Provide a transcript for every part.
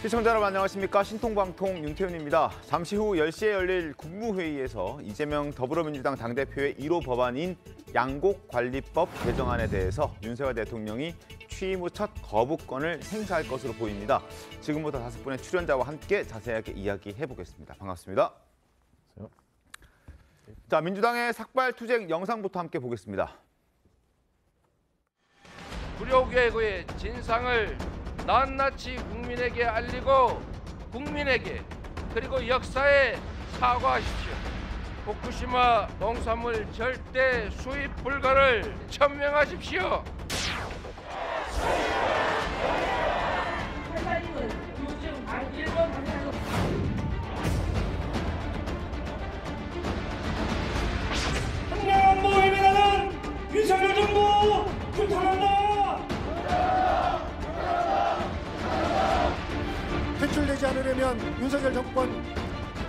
시청자 여러분 안녕하십니까. 신통방통 윤태훈입니다. 잠시 후 10시에 열릴 국무회의에서 이재명 더불어민주당 당대표의 1호 법안인 양곡관리법 개정안에 대해서 윤석열 대통령이 취임 후 첫 거부권을 행사할 것으로 보입니다. 지금부터 5분의 출연자와 함께 자세하게 이야기해보겠습니다. 반갑습니다. 자, 민주당의 삭발투쟁 영상부터 함께 보겠습니다. 불효계획의 진상을 낱낱이 국민에게 알리고 국민에게 그리고 역사에 사과하십시오. 후쿠시마 농산물 절대 수입 불가를 천명하십시오. 한국안보 위반하는 윤석열 정부 규탄한다. 퇴출되지 않으려면 윤석열 정권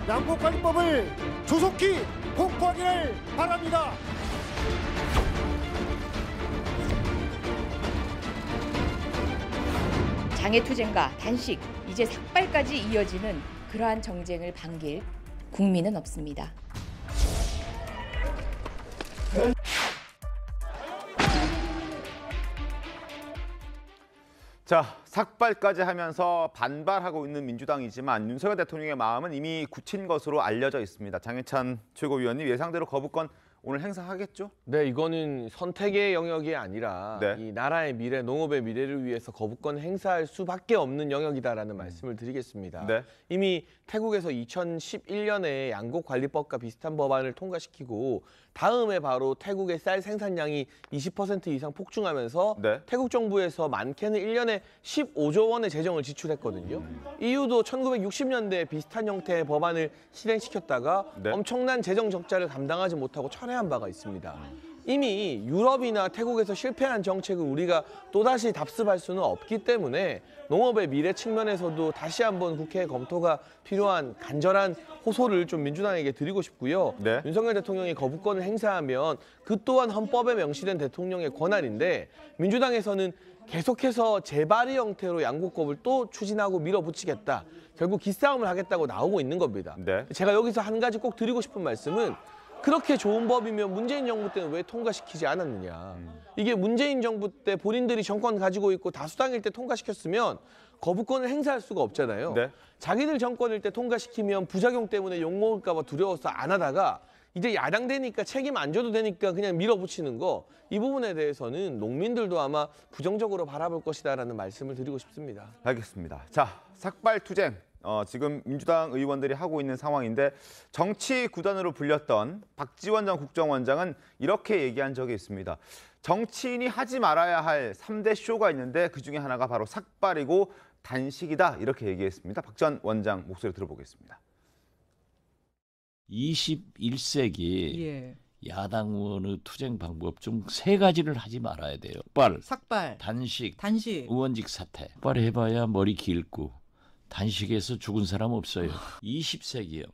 양곡관리법을 조속히 공포하기를 바랍니다. 장애투쟁과 단식, 이제 삭발까지 이어지는 그러한 정쟁을 반길 국민은 없습니다. 자, 삭발까지 하면서 반발하고 있는 민주당이지만 윤석열 대통령의 마음은 이미 굳힌 것으로 알려져 있습니다. 장해찬 최고위원님, 예상대로 거부권 오늘 행사하겠죠? 네, 이거는 선택의 영역이 아니라 이 나라의 미래, 농업의 미래를 위해서 거부권 행사할 수밖에 없는 영역이다라는 말씀을 드리겠습니다. 네. 이미 태국에서 2011년에 양곡관리법과 비슷한 법안을 통과시키고 다음에 바로 태국의 쌀 생산량이 20% 이상 폭증하면서 태국 정부에서 많게는 1년에 15조 원의 재정을 지출했거든요. 이유도 1960년대에 비슷한 형태의 법안을 실행시켰다가 엄청난 재정 적자를 감당하지 못하고 철회한 바가 있습니다. 이미 유럽이나 태국에서 실패한 정책을 우리가 또다시 답습할 수는 없기 때문에 농업의 미래 측면에서도 다시 한번 국회 검토가 필요한 간절한 호소를 좀 민주당에게 드리고 싶고요. 윤석열 대통령이 거부권을 행사하면 그 또한 헌법에 명시된 대통령의 권한인데 민주당에서는 계속해서 재발의 형태로 양곡법을 또 추진하고 밀어붙이겠다. 결국 기싸움을 하겠다고 나오고 있는 겁니다. 제가 여기서 한 가지 꼭 드리고 싶은 말씀은 그렇게 좋은 법이면 문재인 정부 때는 왜 통과시키지 않았느냐. 이게 문재인 정부 때 본인들이 정권 가지고 있고 다수당일 때 통과시켰으면 거부권을 행사할 수가 없잖아요. 자기들 정권일 때 통과시키면 부작용 때문에 욕먹을까 봐 두려워서 안 하다가 이제 야당 되니까 책임 안 져도 되니까 그냥 밀어붙이는 거, 이 부분에 대해서는 농민들도 아마 부정적으로 바라볼 것이다라는 말씀을 드리고 싶습니다. 알겠습니다. 자, 삭발투쟁. 지금 민주당 의원들이 하고 있는 상황인데 정치 구단으로 불렸던 박지원 전 국정원장은 이렇게 얘기한 적이 있습니다. 정치인이 하지 말아야 할 3대 쇼가 있는데 그중에 하나가 바로 삭발이고 단식이다. 이렇게 얘기했습니다. 박 전 원장 목소리 들어보겠습니다. 21세기 야당 의원의 투쟁 방법 중 3가지를 하지 말아야 돼요. 삭발, 단식, 의원직 사퇴. 삭발해봐야 머리 길고 단식에서 죽은 사람 없어요. 20세기형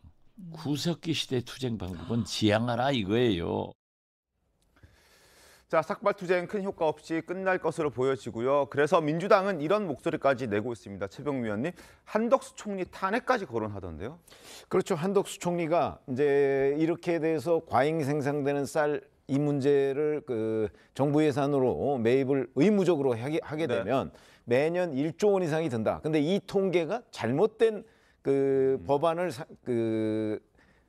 구석기 시대 투쟁 방법은 지양하라 이거예요. 자, 삭발투쟁 큰 효과 없이 끝날 것으로 보여지고요. 그래서 민주당은 이런 목소리까지 내고 있습니다. 최병 위원님, 한덕수 총리 탄핵까지 거론하던데요. 그렇죠. 한덕수 총리가 이제 이렇게 돼서 과잉 생산되는 쌀 이 문제를 그 정부 예산으로 매입을 의무적으로 하게 되면 매년 1조 원 이상이 든다. 근데 이 통계가 잘못된 그 법안을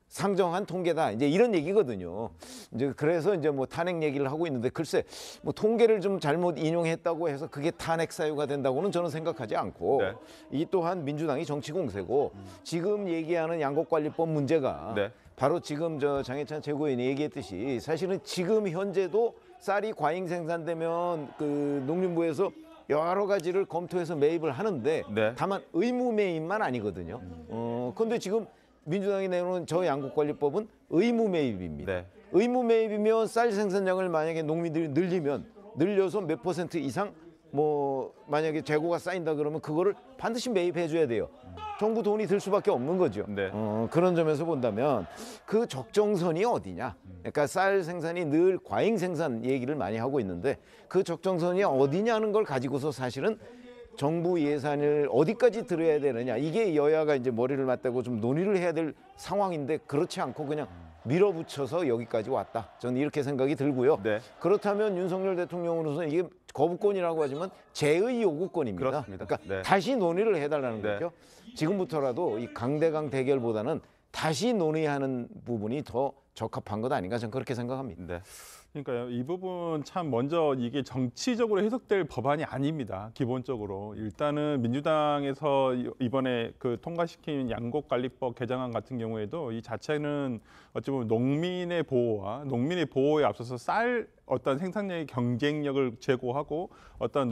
상정한 통계다. 이제 이런 얘기거든요. 이제 그래서 이제 뭐 탄핵 얘기를 하고 있는데 글쎄 뭐 통계를 좀 잘못 인용했다고 해서 그게 탄핵 사유가 된다고는 저는 생각하지 않고 이 또한 민주당이 정치 공세고 지금 얘기하는 양곡관리법 문제가 바로 지금 저 장해찬 최고위원이 얘기했듯이 사실은 지금 현재도 쌀이 과잉 생산되면 그 농림부에서 여러 가지를 검토해서 매입을 하는데 다만 의무 매입만 아니거든요. 그런데 지금 민주당이 내놓은 저 양곡관리법은 의무 매입입니다. 의무 매입이면 쌀 생산량을 만약에 농민들이 늘려서 몇 % 이상 뭐 만약에 재고가 쌓인다 그러면 그거를 반드시 매입해 줘야 돼요. 정부 돈이 들 수밖에 없는 거죠. 그런 점에서 본다면 그 적정선이 어디냐. 그러니까 쌀 생산이 늘 과잉 생산 얘기를 많이 하고 있는데 그 적정선이 어디냐는 걸 가지고서 사실은 정부 예산을 어디까지 들여야 되느냐, 이게 여야가 이제 머리를 맞대고 좀 논의를 해야 될 상황인데 그렇지 않고 그냥 밀어붙여서 여기까지 왔다. 저는 이렇게 생각이 들고요. 네. 그렇다면 윤석열 대통령으로서는 이게 거부권이라고 하지만 제의 요구권입니다. 그렇습니다. 그러니까 네. 다시 논의를 해달라는 네. 거죠. 지금부터라도 이 강대강 대결보다는 다시 논의하는 부분이 더 적합한 것 아닌가, 저는 그렇게 생각합니다. 네. 그러니까요, 이 부분 참 먼저 이게 정치적으로 해석될 법안이 아닙니다. 기본적으로 일단은 민주당에서 이번에 그 통과시킨 양곡관리법 개정안 같은 경우에도 이 자체는 어찌 보면 농민의 보호와 농민의 보호에 앞서서 쌀 어떤 생산량의 경쟁력을 제고하고 어떤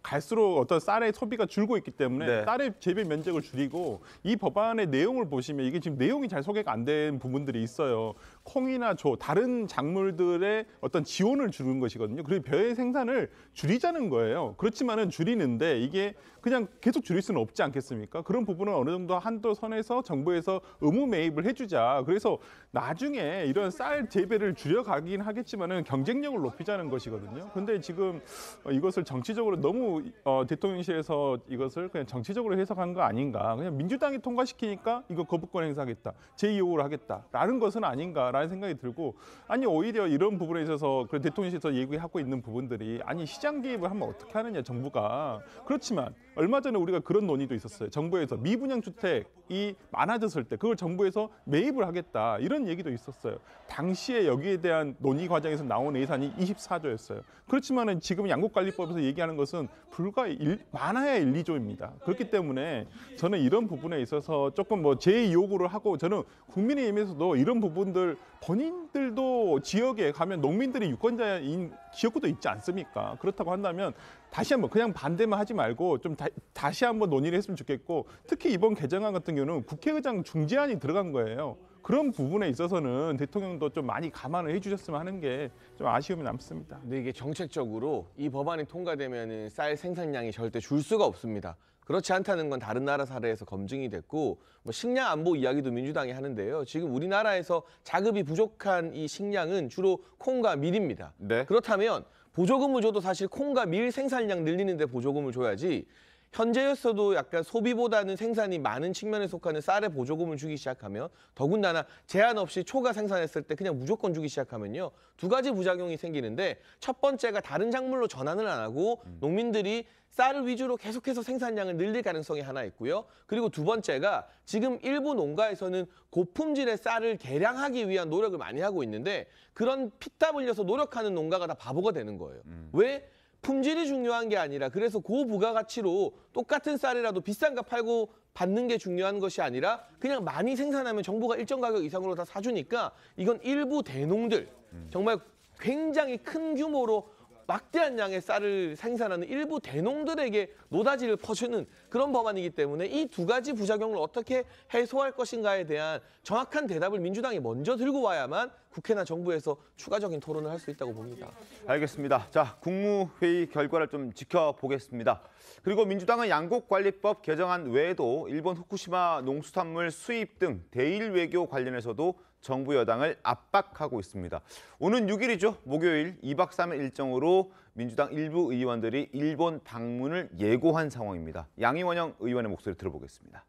갈수록 어떤 쌀의 소비가 줄고 있기 때문에 네. 쌀의 재배 면적을 줄이고, 이 법안의 내용을 보시면 이게 지금 내용이 잘 소개가 안 된 부분들이 있어요. 콩이나 조, 다른 작물들의 어떤 지원을 주는 것이거든요. 그리고 벼의 생산을 줄이자는 거예요. 그렇지만은 줄이는데 이게 그냥 계속 줄일 수는 없지 않겠습니까? 그런 부분은 어느 정도 한도 선에서 정부에서 의무 매입을 해주자. 그래서 나중에 이런 쌀 재배를 줄여가긴 하겠지만은 경쟁력을 높이자는 것이거든요. 근데 지금 이것을 정치적으로 너무 대통령실에서 이것을 그냥 정치적으로 해석한 거 아닌가. 그냥 민주당이 통과시키니까 이거 거부권 행사하겠다, 제2요구를 하겠다라는 것은 아닌가라는 생각이 들고, 아니 오히려 이런 부분에 있어서 그 대통령실에서 얘기하고 있는 부분들이 아니 시장 개입을 하면 어떻게 하느냐 정부가. 그렇지만 얼마 전에 우리가 그런 논의도 있었어요. 정부에서 미분양 주택이 많아졌을 때 그걸 정부에서 매입을 하겠다, 이런 얘기도 있었어요. 당시에 여기에 대한 논의 과정에서 나온 예산이 24조였어요. 그렇지만은 지금 양곡관리법에서 얘기하는 것은 불과 많아야 1, 2조입니다. 그렇기 때문에 저는 이런 부분에 있어서 조금 뭐 제2요구를 하고, 저는 국민의힘에서도 이런 부분들 본인들도 지역에 가면 농민들이 유권자인 지역구도 있지 않습니까? 그렇다고 한다면 다시 한번 그냥 반대만 하지 말고 좀 다시 한번 논의를 했으면 좋겠고, 특히 이번 개정안 같은 경우는 국회의장 중재안이 들어간 거예요. 그런 부분에 있어서는 대통령도 좀 많이 감안을 해주셨으면 하는 게 좀 아쉬움이 남습니다. 근데 이게 정책적으로 이 법안이 통과되면은 쌀 생산량이 절대 줄 수가 없습니다. 그렇지 않다는 건 다른 나라 사례에서 검증이 됐고, 뭐 식량 안보 이야기도 민주당이 하는데요. 지금 우리나라에서 자급이 부족한 이 식량은 주로 콩과 밀입니다. 네. 그렇다면 보조금을 줘도 사실 콩과 밀 생산량 늘리는 데 보조금을 줘야지, 현재였어도 약간 소비보다는 생산이 많은 측면에 속하는 쌀에 보조금을 주기 시작하면, 더군다나 제한 없이 초과 생산했을 때 그냥 무조건 주기 시작하면요, 두 가지 부작용이 생기는데, 첫 번째가 다른 작물로 전환을 안 하고 농민들이 쌀을 위주로 계속해서 생산량을 늘릴 가능성이 하나 있고요. 그리고 두 번째가 지금 일부 농가에서는 고품질의 쌀을 개량하기 위한 노력을 많이 하고 있는데, 그런 피땀 흘려서 노력하는 농가가 다 바보가 되는 거예요. 왜? 품질이 중요한 게 아니라, 그래서 고부가가치로 똑같은 쌀이라도 비싼 값 팔고 받는 게 중요한 것이 아니라 그냥 많이 생산하면 정부가 일정 가격 이상으로 다 사주니까, 이건 일부 대농들, 정말 굉장히 큰 규모로 막대한 양의 쌀을 생산하는 일부 대농들에게 노다지를 퍼주는 그런 법안이기 때문에 이 두 가지 부작용을 어떻게 해소할 것인가에 대한 정확한 대답을 민주당이 먼저 들고 와야만 국회나 정부에서 추가적인 토론을 할 수 있다고 봅니다. 알겠습니다. 자, 국무회의 결과를 좀 지켜보겠습니다. 그리고 민주당은 양곡관리법 개정안 외에도 일본 후쿠시마 농수산물 수입 등 대일 외교 관련해서도 정부 여당을 압박하고 있습니다. 오는 6일이죠. 목요일 2박 3일 일정으로 민주당 일부 의원들이 일본 방문을 예고한 상황입니다. 양이원영 의원의 목소리 들어보겠습니다.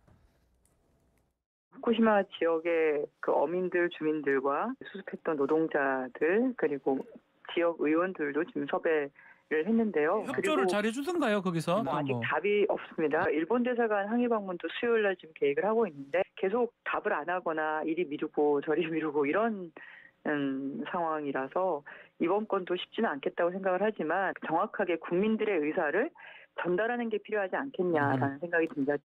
후쿠시마 지역의 그 어민들, 주민들과 수습했던 노동자들, 그리고 지역 의원들도 지금 섭외를 했는데요. 협조를 잘 해주던가요, 거기서? 아직 답이 없습니다. 일본 대사관 항의 방문도 수요일 날 지금 계획을 하고 있는데, 계속 답을 안 하거나 이리 미루고 저리 미루고 이런 상황이라서 이번 건도 쉽지는 않겠다고 생각을 하지만, 정확하게 국민들의 의사를 전달하는 게 필요하지 않겠냐라는 생각이 듭니다.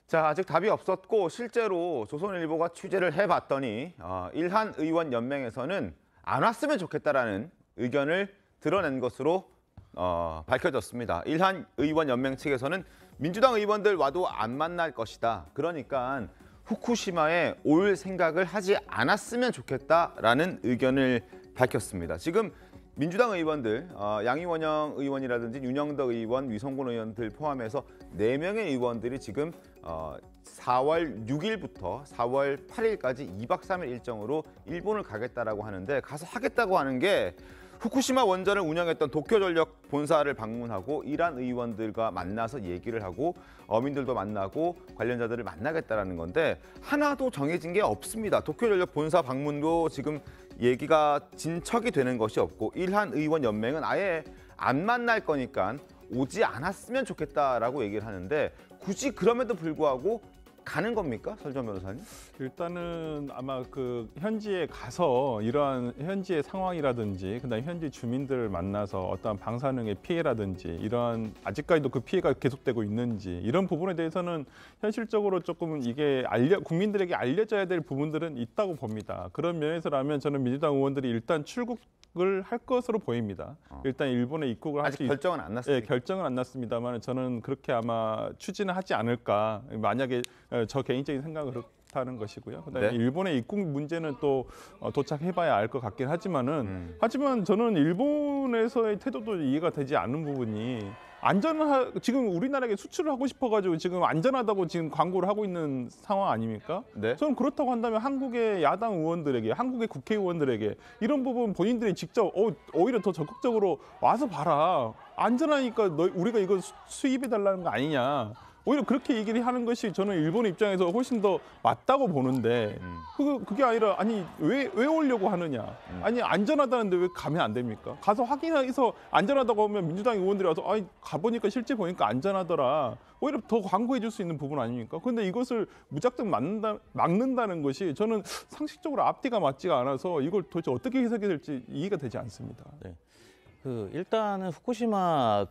자, 아직 답이 없었고, 실제로 조선일보가 취재를 해봤더니 일한 의원 연맹에서는 안 왔으면 좋겠다라는 의견을 드러낸 것으로 밝혀졌습니다. 일한 의원 연맹 측에서는 민주당 의원들 와도 안 만날 것이다. 그러니까 후쿠시마에 올 생각을 하지 않았으면 좋겠다라는 의견을 밝혔습니다. 지금 민주당 의원들, 양이원영 의원이라든지 윤영덕 의원, 위성곤 의원들 포함해서 4명의 의원들이 지금 4월 6일부터 4월 8일까지 2박 3일 일정으로 일본을 가겠다라고 하는데, 가서 하겠다고 하는 게 후쿠시마 원전을 운영했던 도쿄전력 본사를 방문하고 이란 의원들과 만나서 얘기를 하고 어민들도 만나고 관련자들을 만나겠다라는 건데 하나도 정해진 게 없습니다. 도쿄전력 본사 방문도 지금 얘기가 진척이 되는 것이 없고 일한 의원 연맹은 아예 안 만날 거니까 오지 않았으면 좋겠다라고 얘기를 하는데 굳이 그럼에도 불구하고 가는 겁니까? 설정 변호사님? 일단은 아마 그 현지에 가서 이러한 현지의 상황이라든지 그다음에 현지 주민들을 만나서 어떠한 방사능의 피해라든지 이러한 아직까지도 그 피해가 계속되고 있는지 이런 부분에 대해서는 현실적으로 조금 이게 국민들에게 알려져야 될 부분들은 있다고 봅니다. 그런 면에서라면 저는 민주당 의원들이 일단 출국을 할 것으로 보입니다. 일단 일본에 입국을 할 수 아직 결정은 안 났습니다. 네, 결정은 안 났습니다만 저는 그렇게 아마 추진을 하지 않을까. 만약에 저 개인적인 생각은 그렇다는 것이고요. 그다음에 네. 일본의 입국 문제는 또 도착해봐야 알 것 같긴 하지만 저는 일본에서의 태도도 이해가 되지 않는 부분이 지금 우리나라에 수출을 하고 싶어가지고 지금 안전하다고 지금 광고를 하고 있는 상황 아닙니까? 네. 저는 그렇다고 한다면 한국의 야당 의원들에게, 한국의 국회의원들에게 이런 부분 본인들이 직접 오히려 더 적극적으로 와서 봐라. 안전하니까 우리가 이거 수입해달라는 거 아니냐. 오히려 그렇게 얘기를 하는 것이 저는 일본의 입장에서 훨씬 더 맞다고 보는데 그게 아니라 아니 왜 오려고 하느냐. 아니 안전하다는데 왜 가면 안 됩니까? 가서 확인해서 안전하다고 하면 민주당 의원들이 와서 가보니까 실제 보니까 안전하더라. 오히려 더 광고해 줄 수 있는 부분 아닙니까? 그런데 이것을 무작정 막는다는 것이 저는 상식적으로 앞뒤가 맞지가 않아서 이걸 도대체 어떻게 해석이 될지 이해가 되지 않습니다. 네. 일단은 후쿠시마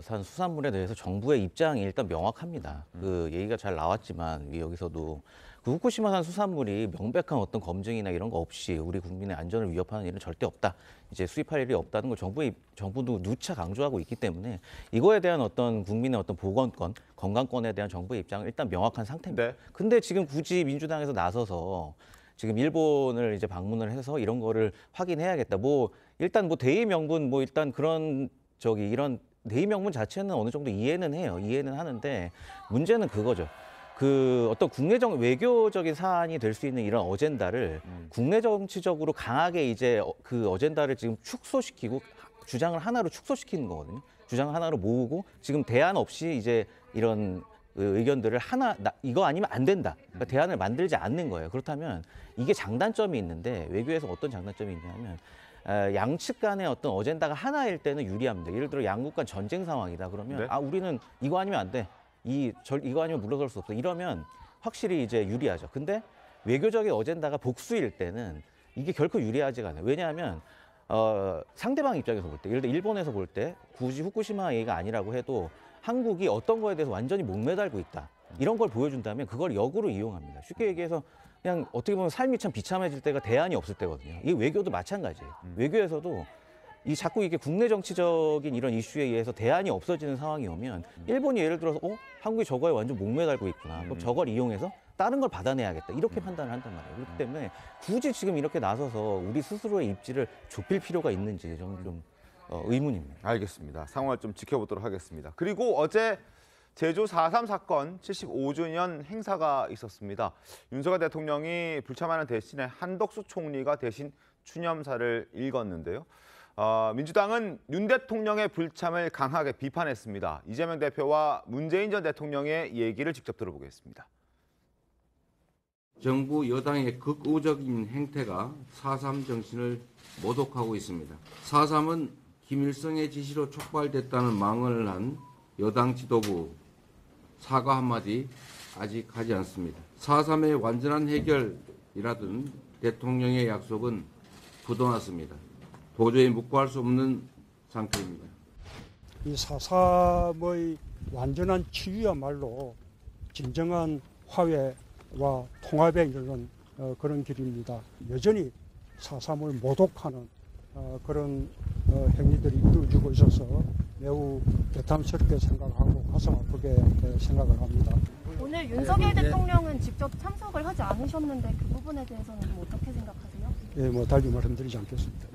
산 수산물에 대해서 정부의 입장이 일단 명확합니다. 얘기가 잘 나왔지만 여기서도 후쿠시마산 수산물이 명백한 어떤 검증이나 이런 거 없이 우리 국민의 안전을 위협하는 일은 절대 없다. 이제 수입할 일이 없다는 걸 정부도 누차 강조하고 있기 때문에 이거에 대한 어떤 국민의 어떤 보건권, 건강권에 대한 정부의 입장은 일단 명확한 상태입니다. 네. 근데 지금 굳이 민주당에서 나서서 지금 일본을 이제 방문을 해서 이런 거를 확인해야겠다. 일단 대의 명분 일단 이런 대의 명분 자체는 어느 정도 이해는 해요. 이해는 하는데 문제는 그거죠. 어떤 외교적인 사안이 될 수 있는 이런 어젠다를 국내 정치적으로 강하게 이제 그 어젠다를 지금 축소시키고 주장을 하나로 축소시키는 거거든요. 주장을 하나로 모으고 지금 대안 없이 이제 이런 의견들을 이거 아니면 안 된다. 그러니까 대안을 만들지 않는 거예요. 그렇다면 이게 장단점이 있는데 외교에서 어떤 장단점이 있냐면 양측 간의 어떤 어젠다가 하나일 때는 유리합니다. 예를 들어 양국 간 전쟁 상황이다. 그러면 네. 우리는 이거 아니면 안 돼. 이거 아니면 물러설 수 없어. 이러면 확실히 이제 유리하죠. 근데 외교적인 어젠다가 복수일 때는 이게 결코 유리하지가 않아요. 왜냐하면 상대방 입장에서 볼 때, 예를 들어 일본에서 볼 때 굳이 후쿠시마 얘기가 아니라고 해도 한국이 어떤 거에 대해서 완전히 목매달고 있다. 이런 걸 보여준다면 그걸 역으로 이용합니다. 쉽게 얘기해서 그냥 어떻게 보면 삶이 참 비참해질 때가 대안이 없을 때거든요. 이게 외교도 마찬가지예요. 외교에서도 자꾸 이게 국내 정치적인 이런 이슈에 의해서 대안이 없어지는 상황이 오면 일본이 예를 들어서 한국이 저거에 완전 목매달고 있구나. 그럼 저걸 이용해서 다른 걸 받아내야겠다. 이렇게 판단을 한단 말이에요. 그렇기 때문에 굳이 지금 이렇게 나서서 우리 스스로의 입지를 좁힐 필요가 있는지 저는 좀 의문입니다. 알겠습니다. 상황을 좀 지켜보도록 하겠습니다. 그리고 어제 제주 4.3 사건 75주년 행사가 있었습니다. 윤석열 대통령이 불참하는 대신에 한덕수 총리가 대신 추념사를 읽었는데요. 민주당은 윤 대통령의 불참을 강하게 비판했습니다. 이재명 대표와 문재인 전 대통령의 얘기를 직접 들어보겠습니다. 정부 여당의 극우적인 행태가 4.3 정신을 모독하고 있습니다. 4.3은 김일성의 지시로 촉발됐다는 망언을 한 여당 지도부 사과 한마디 아직 하지 않습니다. 4.3의 완전한 해결이라던 대통령의 약속은 부도났습니다. 도저히 묵과할 수 없는 상태입니다. 이 4.3의 완전한 치유야말로 진정한 화해와 통합에 이르는 그런 길입니다. 여전히 4.3을 모독하는 그런 행위들이 이루어지고 있어서 매우 개탄스럽게 생각하고 가슴 아프게 생각을 합니다. 오늘 윤석열 대통령은 직접 참석을 하지 않으셨는데 그 부분에 대해서는 어떻게 생각하세요? 달리 말씀드리지 않겠습니다.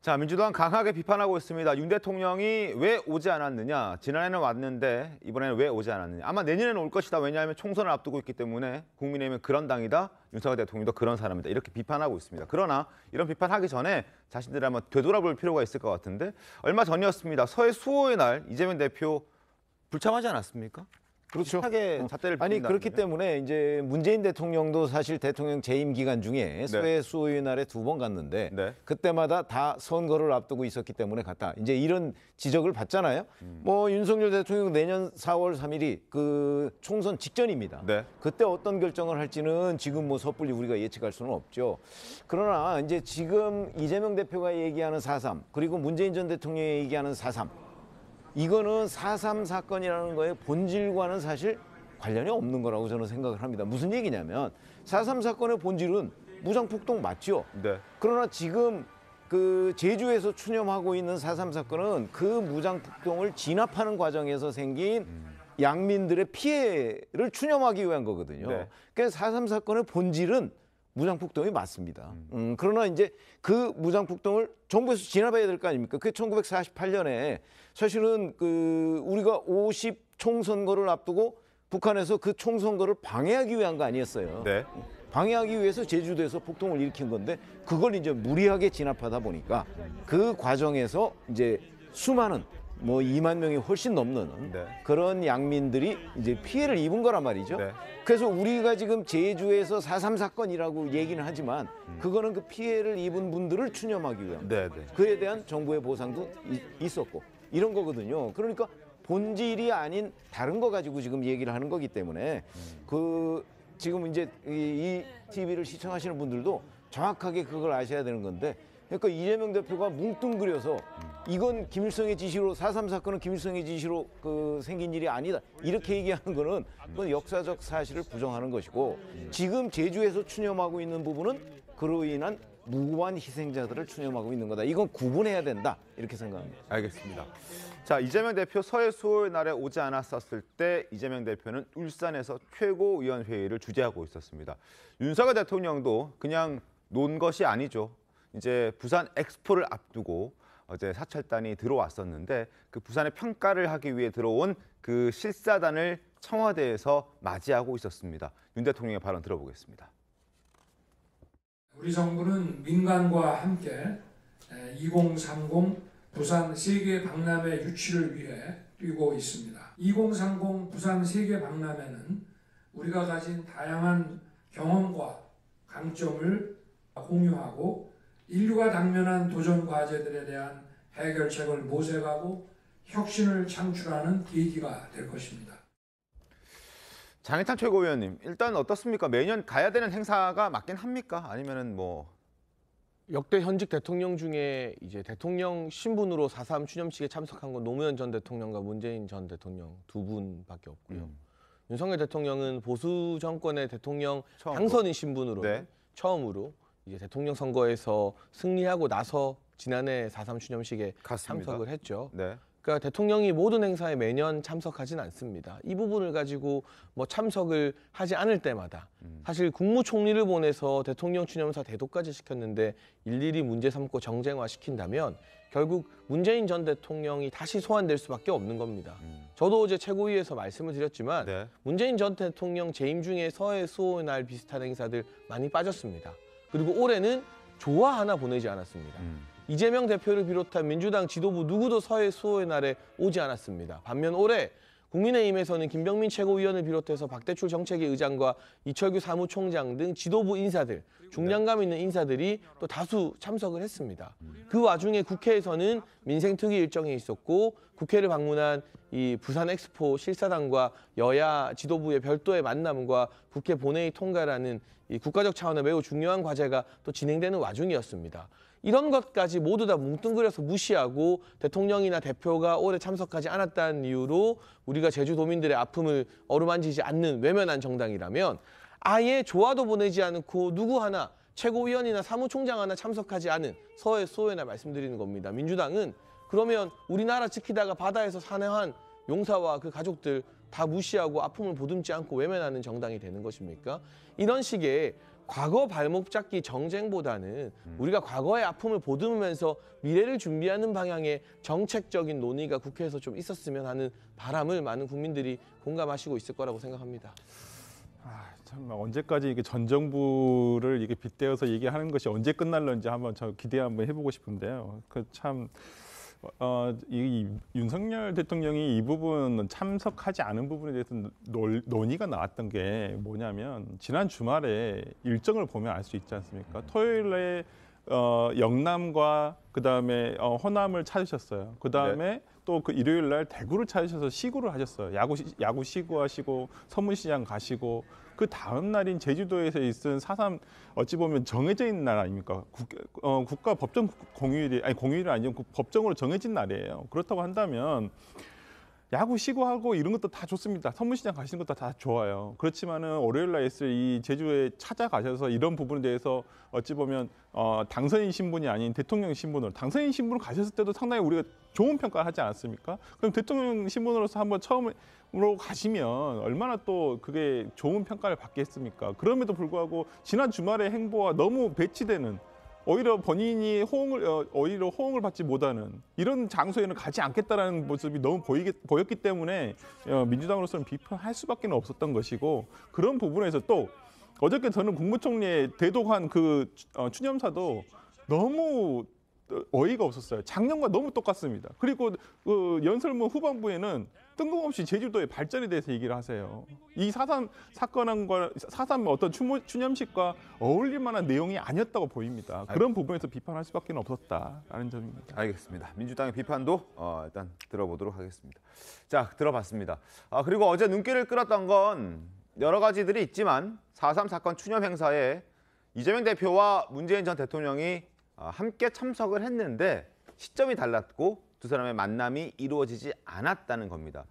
자, 민주당 강하게 비판하고 있습니다. 윤 대통령이 왜 오지 않았느냐. 지난해는 왔는데 이번에는 왜 오지 않았느냐. 아마 내년에는 올 것이다. 왜냐하면 총선을 앞두고 있기 때문에 국민의힘은 그런 당이다. 윤석열 대통령도 그런 사람이다. 이렇게 비판하고 있습니다. 그러나 이런 비판하기 전에 자신들이 한번 되돌아볼 필요가 있을 것 같은데 얼마 전이었습니다. 서해 수호의 날 이재명 대표 불참하지 않았습니까? 그렇죠. 잣대를 아니 빗긴다는데. 그렇기 때문에 이제 문재인 대통령도 사실 대통령 재임 기간 중에 서해 수호의 날에 2번 갔는데 그때마다 다 선거를 앞두고 있었기 때문에 갔다. 이제 이런 지적을 받잖아요. 뭐 윤석열 대통령 내년 4월 3일이 그 총선 직전입니다. 그때 어떤 결정을 할지는 지금 뭐 섣불리 우리가 예측할 수는 없죠. 그러나 이제 지금 이재명 대표가 얘기하는 4.3 그리고 문재인 전 대통령이 얘기하는 4.3 이거는 4.3 사건이라는 거의 본질과는 사실 관련이 없는 거라고 저는 생각을 합니다. 무슨 얘기냐면 4.3 사건의 본질은 무장폭동 맞죠. 그러나 지금 그 제주에서 추념하고 있는 4.3 사건은 그 무장폭동을 진압하는 과정에서 생긴 양민들의 피해를 추념하기 위한 거거든요. 그러니까 4.3 사건의 본질은 무장폭동이 맞습니다. 그러나 이제 그 무장폭동을 정부에서 진압해야 될 거 아닙니까? 그게 1948년에 사실은 그 우리가 50 총선거를 앞두고 북한에서 그 총선거를 방해하기 위한 거 아니었어요. 방해하기 위해서 제주도에서 폭동을 일으킨 건데 그걸 이제 무리하게 진압하다 보니까 그 과정에서 이제 수많은 뭐 2만 명이 훨씬 넘는 그런 양민들이 이제 피해를 입은 거란 말이죠. 그래서 우리가 지금 제주에서 4.3 사건이라고 얘기는 하지만 그거는 그 피해를 입은 분들을 추념하기 위한 그에 대한 정부의 보상도 있었고 이런 거거든요. 그러니까 본질이 아닌 다른 거 가지고 지금 얘기를 하는 거기 때문에 그 지금 이제 이 TV를 시청하시는 분들도 정확하게 그걸 아셔야 되는 건데 그러니까 이재명 대표가 뭉뚱그려서 이건 김일성의 지시로 4.3 사건은 김일성의 지시로 그 생긴 일이 아니다 이렇게 얘기하는 거는 그건 역사적 사실을 부정하는 것이고 지금 제주에서 추념하고 있는 부분은 그로 인한 무고한 희생자들을 추념하고 있는 거다. 이건 구분해야 된다 이렇게 생각합니다. 알겠습니다. 자, 이재명 대표 서해 수호의 날에 오지 않았었을 때 이재명 대표는 울산에서 최고위원회의를 주재하고 있었습니다. 윤석열 대통령도 그냥 논 것이 아니죠. 이제 부산 엑스포를 앞두고 어제 사찰단이 들어왔었는데 그 부산의 평가를 하기 위해 들어온 그 실사단을 청와대에서 맞이하고 있었습니다. 윤 대통령의 발언 들어보겠습니다. 우리 정부는 민간과 함께 2030 부산 세계 박람회 유치를 위해 뛰고 있습니다. 2030 부산 세계 박람회는 우리가 가진 다양한 경험과 강점을 공유하고 인류가 당면한 도전 과제들에 대한 해결책을 모색하고 혁신을 창출하는 계기가 될 것입니다. 장해찬 최고위원님, 일단 어떻습니까? 매년 가야 되는 행사가 맞긴 합니까? 아니면은 뭐 역대 현직 대통령 중에 이제 대통령 신분으로 4.3 추념식에 참석한 건 노무현 전 대통령과 문재인 전 대통령 두 분밖에 없고요. 윤석열 대통령은 보수 정권의 대통령 당선인 신분으로 처음으로 이제 대통령 선거에서 승리하고 나서 지난해 4.3 추념식에 참석을 했죠. 그러니까 대통령이 모든 행사에 매년 참석하진 않습니다. 이 부분을 가지고 뭐 참석을 하지 않을 때마다 사실 국무총리를 보내서 대통령 추념사 대도까지 시켰는데 일일이 문제 삼고 정쟁화시킨다면 결국 문재인 전 대통령이 다시 소환될 수밖에 없는 겁니다. 저도 어제 최고위에서 말씀을 드렸지만 문재인 전 대통령 재임 중에 서해 수호의 날 비슷한 행사들 많이 빠졌습니다. 그리고 올해는 조화 하나 보내지 않았습니다. 이재명 대표를 비롯한 민주당 지도부 누구도 서해 수호의 날에 오지 않았습니다. 반면 올해 국민의힘에서는 김병민 최고위원을 비롯해서 박대출 정책위 의장과 이철규 사무총장 등 지도부 인사들, 중량감 있는 인사들이 또 다수 참석을 했습니다. 그 와중에 국회에서는 민생특위 일정이 있었고 국회를 방문한 이 부산 엑스포 실사단과 여야 지도부의 별도의 만남과 국회 본회의 통과라는 이 국가적 차원의 매우 중요한 과제가 또 진행되는 와중이었습니다. 이런 것까지 모두 다 뭉뚱그려서 무시하고 대통령이나 대표가 올해 참석하지 않았다는 이유로 우리가 제주도민들의 아픔을 어루만지지 않는 외면한 정당이라면 아예 조화도 보내지 않고 누구 하나 최고위원이나 사무총장 하나 참석하지 않은 서해 수호의 날 말씀드리는 겁니다. 민주당은 그러면 우리나라 지키다가 바다에서 산해한 용사와 그 가족들 다 무시하고 아픔을 보듬지 않고 외면하는 정당이 되는 것입니까? 이런 식의 과거 발목 잡기 정쟁보다는 우리가 과거의 아픔을 보듬으면서 미래를 준비하는 방향의 정책적인 논의가 국회에서 좀 있었으면 하는 바람을 많은 국민들이 공감하시고 있을 거라고 생각합니다. 참 언제까지 이게 전 정부를 이게 빗대어서 얘기하는 것이 언제 끝날런지 한번 저 기대 한번 해보고 싶은데요. 이 윤석열 대통령이 이 부분 참석하지 않은 부분에 대해서 논의가 나왔던 게 뭐냐면 지난 주말에 일정을 보면 알 수 있지 않습니까? 토요일에 영남과 그다음에 호남을 찾으셨어요. 그다음에 또 그 일요일 날 대구를 찾으셔서 시구를 하셨어요. 야구 시구하시고 서문시장 가시고 그 다음 날인 제주도에서 있은 4.3 어찌 보면 정해져 있는 날 아닙니까? 국가 법정 공휴일이 공휴일이 아니고 법정으로 정해진 날이에요. 그렇다고 한다면 야구 시구하고 이런 것도 다 좋습니다. 서문시장 가시는 것도 다 좋아요. 그렇지만은 월요일 날 있을 이 제주에 찾아가셔서 이런 부분에 대해서 어찌 보면 당선인 신분이 아닌 대통령 신분으로 당선인 신분으로 가셨을 때도 상당히 우리가 좋은 평가를 하지 않았습니까? 그럼 대통령 신분으로서 한번 처음으로 가시면 얼마나 또 그게 좋은 평가를 받겠습니까? 그럼에도 불구하고 지난 주말의 행보와 너무 배치되는 오히려 본인이 호응을 받지 못하는 이런 장소에는 가지 않겠다라는 모습이 너무 보였기 때문에 민주당으로서는 비판할 수밖에 없었던 것이고 그런 부분에서 또 어저께 저는 국무총리의 대독한 그 추념사도 너무 어이가 없었어요. 작년과 너무 똑같습니다. 그리고 그 연설문 후반부에는 뜬금없이 제주도의 발전에 대해서 얘기를 하세요. 이 4.3 사건과 4.3 어떤 추념식과 어울릴 만한 내용이 아니었다고 보입니다. 그런 부분에서 비판할 수밖에 없었다라는 점입니다. 알겠습니다. 민주당의 비판도 일단 들어보도록 하겠습니다. 자, 들어봤습니다. 그리고 어제 눈길을 끌었던 건 여러 가지들이 있지만 4.3 사건 추념 행사에 이재명 대표와 문재인 전 대통령이 함께 참석을 했는데 시점이 달랐고 두 사람의 만남이 이루어지지 않았다는 겁니다.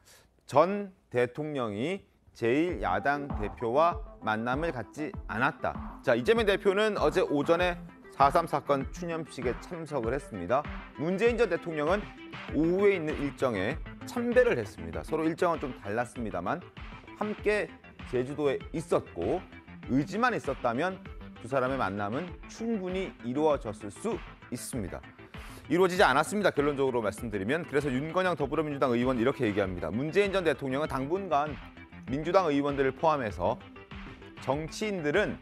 전 대통령이 제1야당 대표와 만남을 갖지 않았다. 자, 이재명 대표는 어제 오전에 4.3 사건 추념식에 참석을 했습니다. 문재인 전 대통령은 오후에 있는 일정에 참배를 했습니다. 서로 일정은 좀 달랐습니다만 함께 제주도에 있었고 의지만 있었다면 두 사람의 만남은 충분히 이루어졌을 수 있습니다. 이루어지지 않았습니다. 결론적으로 말씀드리면. 그래서 윤건영 더불어민주당 의원 이렇게 얘기합니다. 문재인 전 대통령은 당분간 민주당 의원들을 포함해서 정치인들은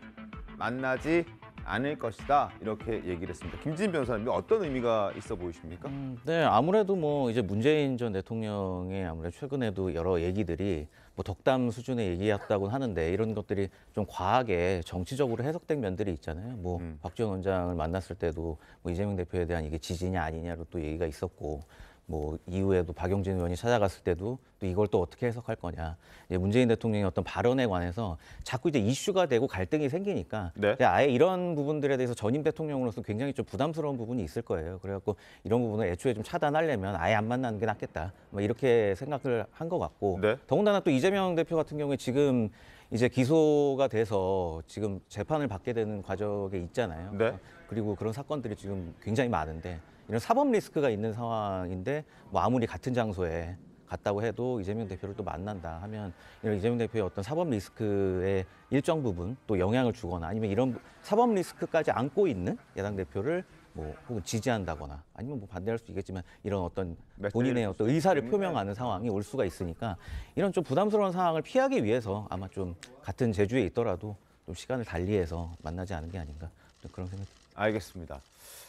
만나지 않을 것이다. 이렇게 얘기를 했습니다. 김진 변호사님, 어떤 의미가 있어 보이십니까? 네, 아무래도 뭐 이제 문재인 전 대통령의 아무래도 최근에도 여러 얘기들이 뭐 덕담 수준의 얘기였다고 하는데 이런 것들이 좀 과하게 정치적으로 해석된 면들이 있잖아요. 뭐 박지원 원장을 만났을 때도 뭐 이재명 대표에 대한 이게 지지냐 아니냐로 또 얘기가 있었고 뭐 이후에도 박용진 의원이 찾아갔을 때도 또 이걸 또 어떻게 해석할 거냐. 이제 문재인 대통령의 어떤 발언에 관해서 자꾸 이제 이슈가 되고 갈등이 생기니까 아예 이런 부분들에 대해서 전임 대통령으로서 굉장히 좀 부담스러운 부분이 있을 거예요. 그래갖고 이런 부분을 애초에 좀 차단하려면 아예 안 만나는 게 낫겠다. 뭐 이렇게 생각을 한 것 같고 더군다나 또 이재명 대표 같은 경우에 지금 이제 기소가 돼서 지금 재판을 받게 되는 과정에 있잖아요. 그리고 그런 사건들이 지금 굉장히 많은데 이런 사법 리스크가 있는 상황인데 뭐 아무리 같은 장소에 갔다고 해도 이재명 대표를 또 만난다 하면 이런 이재명 대표의 어떤 사법 리스크의 일정 부분 또 영향을 주거나 아니면 이런 사법 리스크까지 안고 있는 야당 대표를 뭐 혹은 지지한다거나 아니면 뭐 반대할 수도 있겠지만 이런 어떤 본인의 어떤 의사를 표명하는 상황이 올 수가 있으니까 이런 좀 부담스러운 상황을 피하기 위해서 아마 좀 같은 제주에 있더라도 좀 시간을 달리해서 만나지 않은 게 아닌가 그런 생각이 듭니다. 알겠습니다.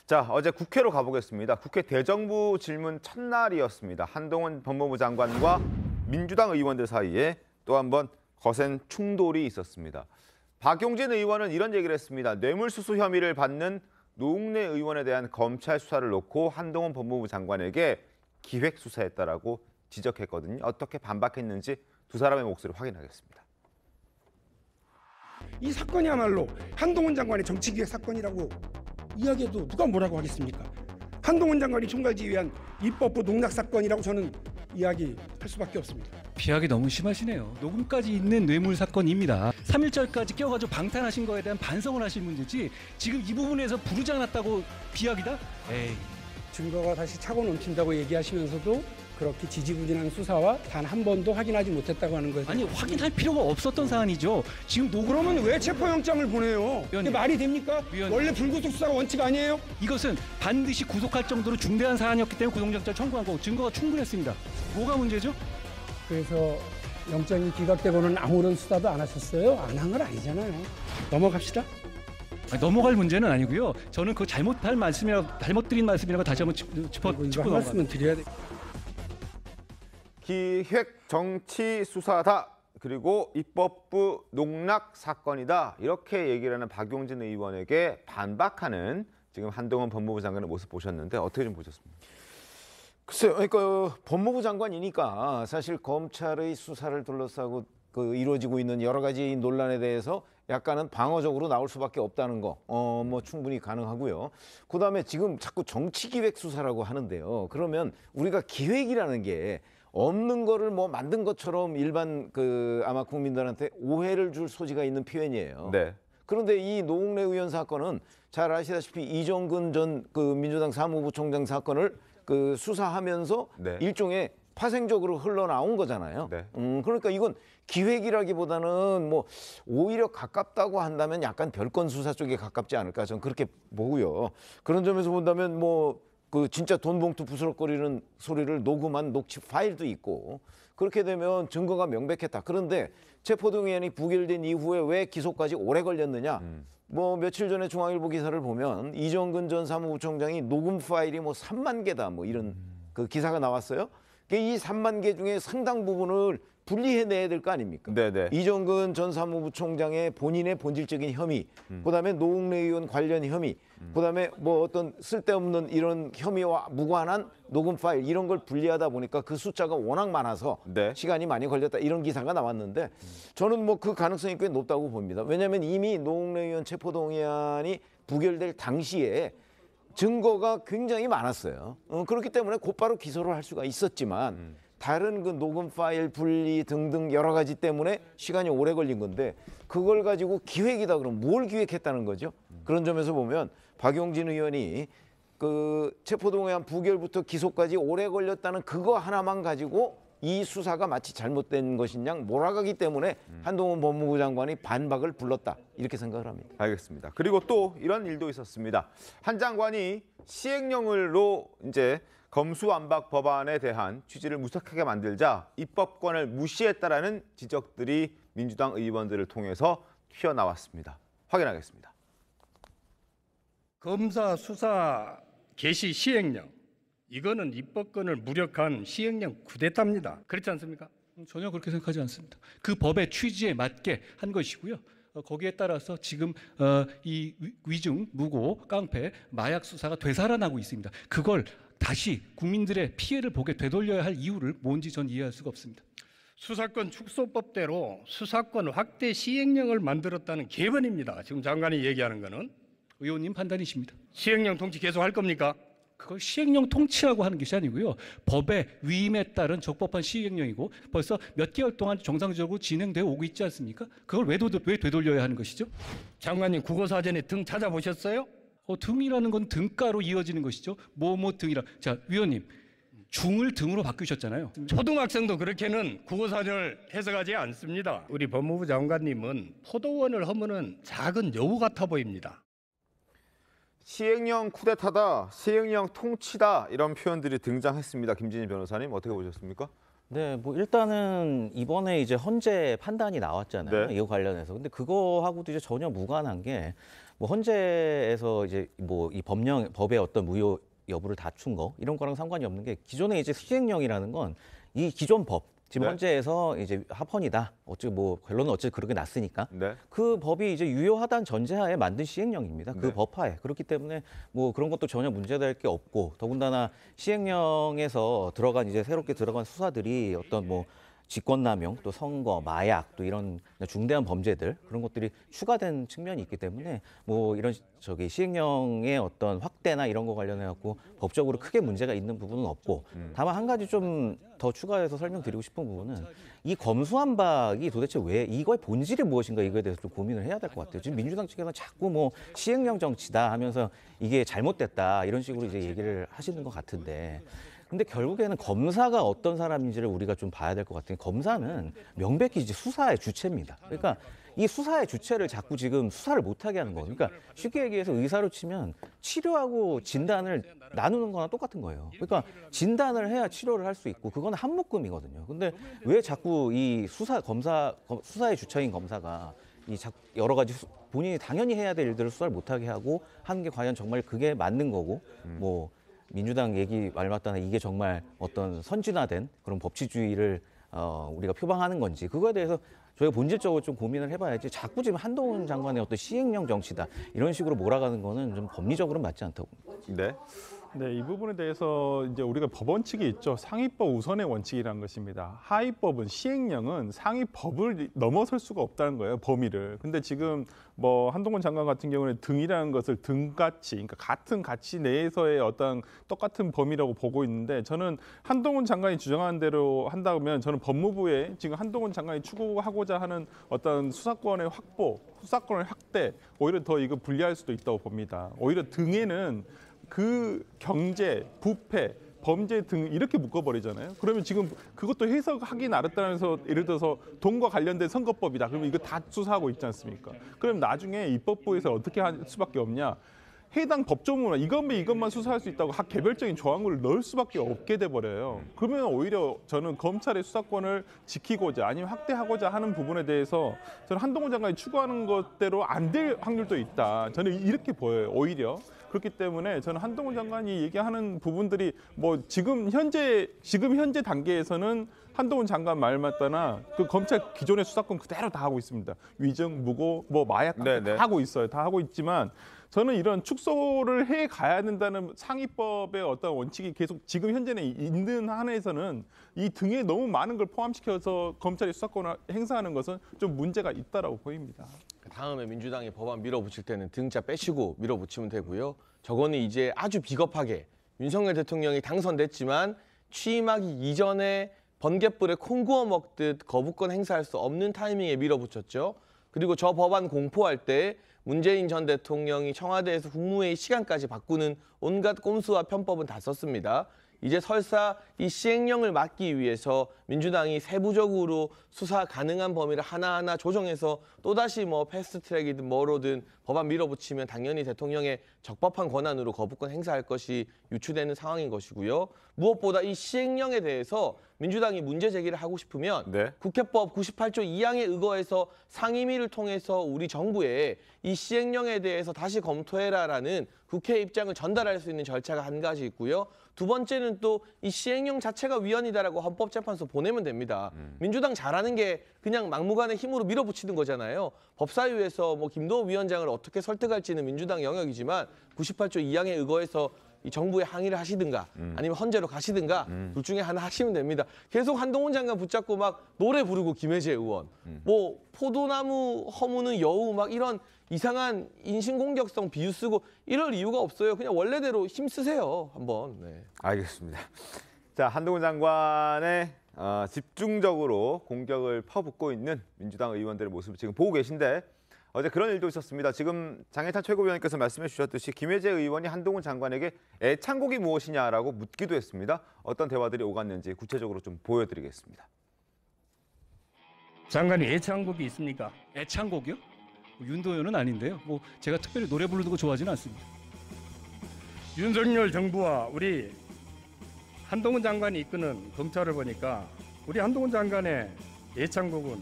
자, 어제 국회로 가보겠습니다. 국회 대정부 질문 첫날이었습니다. 한동훈 법무부 장관과 민주당 의원들 사이에 또 한 번 거센 충돌이 있었습니다. 박용진 의원은 이런 얘기를 했습니다. 뇌물수수 혐의를 받는 노웅래 의원에 대한 검찰 수사를 놓고 한동훈 법무부 장관에게 기획 수사했다라고 지적했거든요. 어떻게 반박했는지 두 사람의 목소리를 확인하겠습니다. 이 사건이야말로 한동훈 장관의 정치기획 사건이라고 이야기해도 누가 뭐라고 하겠습니까? 한동훈 장관이 총괄지휘한 입법부 농락 사건이라고 저는 이야기할 수밖에 없습니다. 비하기 너무 심하시네요. 녹음까지 있는 뇌물 사건입니다. 3.1절까지 껴가지고 방탄하신 거에 대한 반성을 하신 문제지 지금 이 부분에서 부르지 않았다고 비하기다? 에이. 증거가 다시 차고 넘친다고 얘기하시면서도 그렇게 지지부진한 수사와 단 한 번도 확인하지 못했다고 하는 거예요. 아니 확인할 필요가 없었던 사안이죠. 지금 그러면 왜 체포영장을 보내요? 이게 말이 됩니까? 원래 불구속 수사가 원칙 아니에요? 이것은 반드시 구속할 정도로 중대한 사안이었기 때문에 구속영장 청구한 거고 증거가 충분했습니다. 뭐가 문제죠? 그래서 영장이 기각되고는 아무런 수사도 안 하셨어요? 안 한 건 아니잖아요. 넘어갑시다. 넘어갈 문제는 아니고요. 저는 그 잘못한 말씀이라고 잘못 드린 말씀이라고 다시 한번 짚고 한 말씀은 드려야 돼. 기획정치수사다. 그리고 입법부 농락 사건이다. 이렇게 얘기를 하는 박용진 의원에게 반박하는 지금 한동훈 법무부 장관의 모습 보셨는데 어떻게 좀 보셨습니까? 글쎄요. 그러니까 법무부 장관이니까 사실 검찰의 수사를 둘러싸고 이루어지고 있는 여러 가지 논란에 대해서 약간은 방어적으로 나올 수밖에 없다는 거, 뭐 충분히 가능하고요. 그다음에 지금 자꾸 정치기획 수사라고 하는데요. 그러면 우리가 기획이라는 게 없는 거를 뭐 만든 것처럼 일반 아마 국민들한테 오해를 줄 소지가 있는 표현이에요. 네. 그런데 이 노웅래 의원 사건은 잘 아시다시피 이정근 전 민주당 사무부총장 사건을 수사하면서 네. 일종의 파생적으로 흘러나온 거잖아요. 네. 그러니까 이건 기획이라기보다는 뭐 오히려 가깝다고 한다면 약간 별건 수사 쪽에 가깝지 않을까 저는 그렇게 보고요. 그런 점에서 본다면 뭐 진짜 돈봉투 부스럭거리는 소리를 녹음한 녹취 파일도 있고 그렇게 되면 증거가 명백했다. 그런데 체포동의안이 부결된 이후에 왜 기소까지 오래 걸렸느냐? 뭐 며칠 전에 중앙일보 기사를 보면 이정근 전 사무부총장이 녹음 파일이 뭐 3만 개다 뭐 이런 기사가 나왔어요. 이 3만 개 중에 상당 부분을 분리해내야 될 거 아닙니까? 네네. 이정근 전 사무부총장의 본인의 본질적인 혐의, 그다음에 노웅래 의원 관련 혐의, 그다음에 뭐 어떤 쓸데없는 이런 혐의와 무관한 녹음 파일 이런 걸 분리하다 보니까 그 숫자가 워낙 많아서 네. 시간이 많이 걸렸다 이런 기사가 나왔는데 저는 뭐 그 가능성이 꽤 높다고 봅니다. 왜냐하면 이미 노웅래 의원 체포동의안이 부결될 당시에 증거가 굉장히 많았어요. 그렇기 때문에 곧바로 기소를 할 수가 있었지만 다른 녹음 파일 분리 등등 여러 가지 때문에 시간이 오래 걸린 건데 그걸 가지고 기획이다 그러면 뭘 기획했다는 거죠? 그런 점에서 보면 박용진 의원이 체포동의안 부결부터 기소까지 오래 걸렸다는 그거 하나만 가지고 이 수사가 마치 잘못된 것인 양 몰아가기 때문에 한동훈 법무부 장관이 반박을 불렀다 이렇게 생각을 합니다. 알겠습니다. 그리고 또 이런 일도 있었습니다. 한 장관이 시행령으로 이제 검수완박 법안에 대한 취지를 무색하게 만들자 입법권을 무시했다라는 지적들이 민주당 의원들을 통해서 튀어나왔습니다. 확인하겠습니다. 검사 수사 개시 시행령 이거는 입법권을 무력한 시행령 쿠데타입니다. 그렇지 않습니까? 전혀 그렇게 생각하지 않습니다. 그 법의 취지에 맞게 한 것이고요. 거기에 따라서 지금 이 위증, 무고, 깡패, 마약 수사가 되살아나고 있습니다. 그걸 다시 국민들의 피해를 보게 되돌려야 할 이유를 뭔지 전 이해할 수가 없습니다. 수사권 축소법대로 수사권 확대 시행령을 만들었다는 개변입니다. 지금 장관이 얘기하는 거는. 의원님 판단이십니다. 시행령 통치 계속할 겁니까? 그걸 시행령 통치라고 하는 것이 아니고요. 법의 위임에 따른 적법한 시행령이고 벌써 몇 개월 동안 정상적으로 진행되어 오고 있지 않습니까? 그걸 왜 되돌려야 하는 것이죠? 장관님 국어사전에 등 찾아보셨어요? 등이라는 건 등가로 이어지는 것이죠. 뭐뭐 등이라. 자, 위원님. 중을 등으로 바꾸셨잖아요. 초등학생도 그렇게는 국어사전을 해석하지 않습니다. 우리 법무부 장관님은 포도원을 허무는 작은 여우 같아 보입니다. 시행령 쿠데타다, 시행령 통치다 이런 표현들이 등장했습니다. 김진희 변호사님 어떻게 보셨습니까? 네, 뭐 일단은 이번에 이제 헌재 판단이 나왔잖아요. 네. 이거 관련해서. 근데 그거하고도 이제 전혀 무관한 게 뭐 헌재에서 이제 뭐 이 법의 어떤 무효 여부를 다툰 거 이런 거랑 상관이 없는 게 기존에 이제 시행령이라는 건 이 기존 법 지금 네. 헌재에서 이제 합헌이다. 어찌 뭐 결론은 어찌 그렇게 났으니까 네. 그 법이 이제 유효하다는 전제하에 만든 시행령입니다. 그 네. 법하에. 그렇기 때문에 뭐 그런 것도 전혀 문제될 게 없고 더군다나 시행령에서 들어간 이제 새롭게 들어간 수사들이 어떤 뭐 직권남용, 또 선거, 마약, 또 이런 중대한 범죄들 그런 것들이 추가된 측면이 있기 때문에 뭐 이런 시행령의 어떤 확대나 이런 거 관련해 갖고 법적으로 크게 문제가 있는 부분은 없고 다만 한 가지 좀 더 추가해서 설명드리고 싶은 부분은 이 검수완박이 도대체 왜 이거의 본질이 무엇인가 이거에 대해서 좀 고민을 해야 될 것 같아요. 지금 민주당 측에서 자꾸 뭐 시행령 정치다 하면서 이게 잘못됐다 이런 식으로 이제 얘기를 하시는 것 같은데. 근데 결국에는 검사가 어떤 사람인지를 우리가 좀 봐야 될 것 같은 게 검사는 명백히 이제 수사의 주체입니다. 그러니까 이 수사의 주체를 자꾸 지금 수사를 못하게 하는 거예요. 그러니까 쉽게 얘기해서 의사로 치면 치료하고 진단을 나누는 거나 똑같은 거예요. 그러니까 진단을 해야 치료를 할 수 있고 그건 한 묶음이거든요. 근데 왜 자꾸 이 수사의 주체인 검사가 이 여러 가지 본인이 당연히 해야 될 일들을 수사를 못하게 하고 하는 게 과연 정말 그게 맞는 거고 뭐 민주당 얘기 말 맞다나 이게 정말 어떤 선진화된 그런 법치주의를 우리가 표방하는 건지 그거에 대해서 저희가 본질적으로 좀 고민을 해봐야지 자꾸 지금 한동훈 장관의 어떤 시행령 정치다 이런 식으로 몰아가는 거는 좀 법리적으로는 맞지 않다고 봅니다. 네. 네, 이 부분에 대해서 이제 우리가 법 원칙이 있죠. 상위법 우선의 원칙이라는 것입니다. 하위법은 시행령은 상위법을 넘어설 수가 없다는 거예요, 범위를. 근데 지금 뭐 한동훈 장관 같은 경우는 등이라는 것을 등가치, 그러니까 같은 가치 내에서의 어떤 똑같은 범위라고 보고 있는데 저는 한동훈 장관이 주장하는 대로 한다면 저는 법무부에 지금 한동훈 장관이 추구하고자 하는 어떤 수사권의 확보, 수사권의 확대, 오히려 더 이거 불리할 수도 있다고 봅니다. 오히려 등에는 그 경제, 부패, 범죄 등 이렇게 묶어버리잖아요. 그러면 지금 그것도 해석하기 나름대로해서 예를 들어서 돈과 관련된 선거법이다. 그러면 이거 다 수사하고 있지 않습니까? 그럼 나중에 입법부에서 어떻게 할 수밖에 없냐? 해당 법조문화 이것만 수사할 수 있다고 각 개별적인 조항을 넣을 수밖에 없게 돼버려요. 그러면 오히려 저는 검찰의 수사권을 지키고자 아니면 확대하고자 하는 부분에 대해서 저는 한동훈 장관이 추구하는 것대로 안 될 확률도 있다. 저는 이렇게 보여요. 오히려. 그렇기 때문에 저는 한동훈 장관이 얘기하는 부분들이 뭐 지금 현재 단계에서는 한동훈 장관 말 맞다나 그 검찰 기존의 수사권 그대로 다 하고 있습니다. 위증, 무고, 뭐 마약 다 하고 있어요. 다 하고 있지만 저는 이런 축소를 해 가야 된다는 상위법의 어떤 원칙이 계속 지금 현재는 있는 한에서는 이 등에 너무 많은 걸 포함시켜서 검찰이 수사권을 행사하는 것은 좀 문제가 있다라고 보입니다. 다음에 민주당이 법안 밀어붙일 때는 등자 빼시고 밀어붙이면 되고요. 저거는 이제 아주 비겁하게 윤석열 대통령이 당선됐지만 취임하기 이전에 번갯불에 콩 구워 먹듯 거부권 행사할 수 없는 타이밍에 밀어붙였죠. 그리고 저 법안 공포할 때 문재인 전 대통령이 청와대에서 국무회의 시간까지 바꾸는 온갖 꼼수와 편법은 다 썼습니다. 이제 설사 이 시행령을 막기 위해서 민주당이 세부적으로 수사 가능한 범위를 하나하나 조정해서 또다시 뭐 패스트트랙이든 뭐로든 법안 밀어붙이면 당연히 대통령의 적법한 권한으로 거부권 행사할 것이 유추되는 상황인 것이고요. 무엇보다 이 시행령에 대해서 민주당이 문제 제기를 하고 싶으면 국회법 98조 2항에 의거해서 상임위를 통해서 우리 정부에 이 시행령에 대해서 다시 검토해라라는 국회 입장을 전달할 수 있는 절차가 한 가지 있고요. 두 번째는 또 이 시행령 자체가 위헌이다라고 헌법재판소 보내면 됩니다. 민주당 잘하는 게 그냥 막무가내 힘으로 밀어붙이는 거잖아요. 법사위에서 뭐 김도우 위원장을 어떻게 설득할지는 민주당 영역이지만 98조 2항에 의거해서 이 정부에 항의를 하시든가 아니면 헌재로 가시든가 둘 중에 하나 하시면 됩니다. 계속 한동훈 장관 붙잡고 막 노래 부르고 김혜재 의원 뭐 포도나무 허무는 여우 막 이런 이상한 인신공격성 비유 쓰고 이럴 이유가 없어요. 그냥 원래대로 힘 쓰세요. 한번. 네. 알겠습니다. 자, 한동훈 장관의 집중적으로 공격을 퍼붓고 있는 민주당 의원들의 모습을 지금 보고 계신데 어제 그런 일도 있었습니다. 지금 장해찬 최고위원님께서 말씀해 주셨듯이 김혜재 의원이 한동훈 장관에게 애창곡이 무엇이냐라고 묻기도 했습니다. 어떤 대화들이 오갔는지 구체적으로 좀 보여드리겠습니다. 장관이 애창곡이 있습니까? 애창곡이요? 윤도현은 아닌데요. 뭐 제가 특별히 노래 부르는 거 좋아하지는 않습니다. 윤석열 정부와 우리 한동훈 장관이 이끄는 검찰을 보니까 우리 한동훈 장관의 애창곡은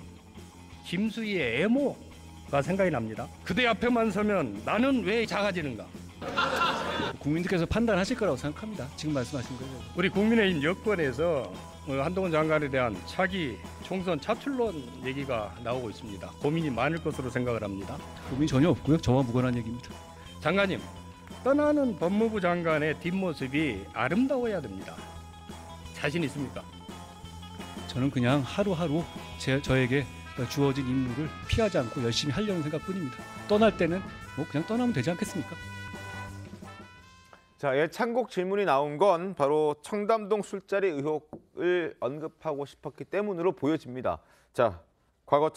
김수희의 애모가 생각이 납니다. 그대 앞에만 서면 나는 왜 작아지는가? 국민들께서 판단하실 거라고 생각합니다. 지금 말씀하신 거예요. 우리 국민의힘 여권에서 한동훈 장관에 대한 차기 총선 차출론 얘기가 나오고 있습니다. 고민이 많을 것으로 생각을 합니다. 고민이 전혀 없고요. 저와 무관한 얘기입니다. 장관님, 떠나는 법무부 장관의 뒷모습이 아름다워야 됩니다. 자신 있습니까? 저는 그냥 하루하루 저에게 주어진 임무를 피하지 않고 열심히 하려는 생각뿐입니다. 떠날 때는 뭐 그냥 떠나면 되지 않겠습니까? 자, 애창곡 질문이 나온 건 바로 청담동 술자리 의혹을 언급하고 싶었기 때문으로 보여집니다. 자, 과거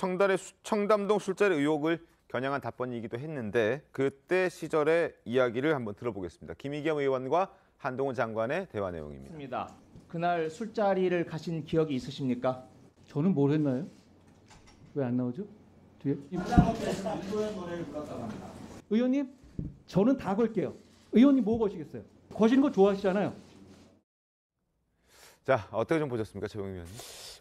청담동 술자리 의혹을 겨냥한 답변이기도 했는데 그때 시절의 이야기를 한번 들어보겠습니다. 김의겸 의원과 한동훈 장관의 대화 내용입니다. 그날 술자리를 가신 기억이 있으십니까? 저는 뭘 했나요? 왜 안 나오죠? 뒤에? 의원님, 저는 다 걸게요. 의원님 뭐 거시겠어요? 거시는 거 좋아하시잖아요. 자, 어떻게 좀 보셨습니까, 최병희 의원님?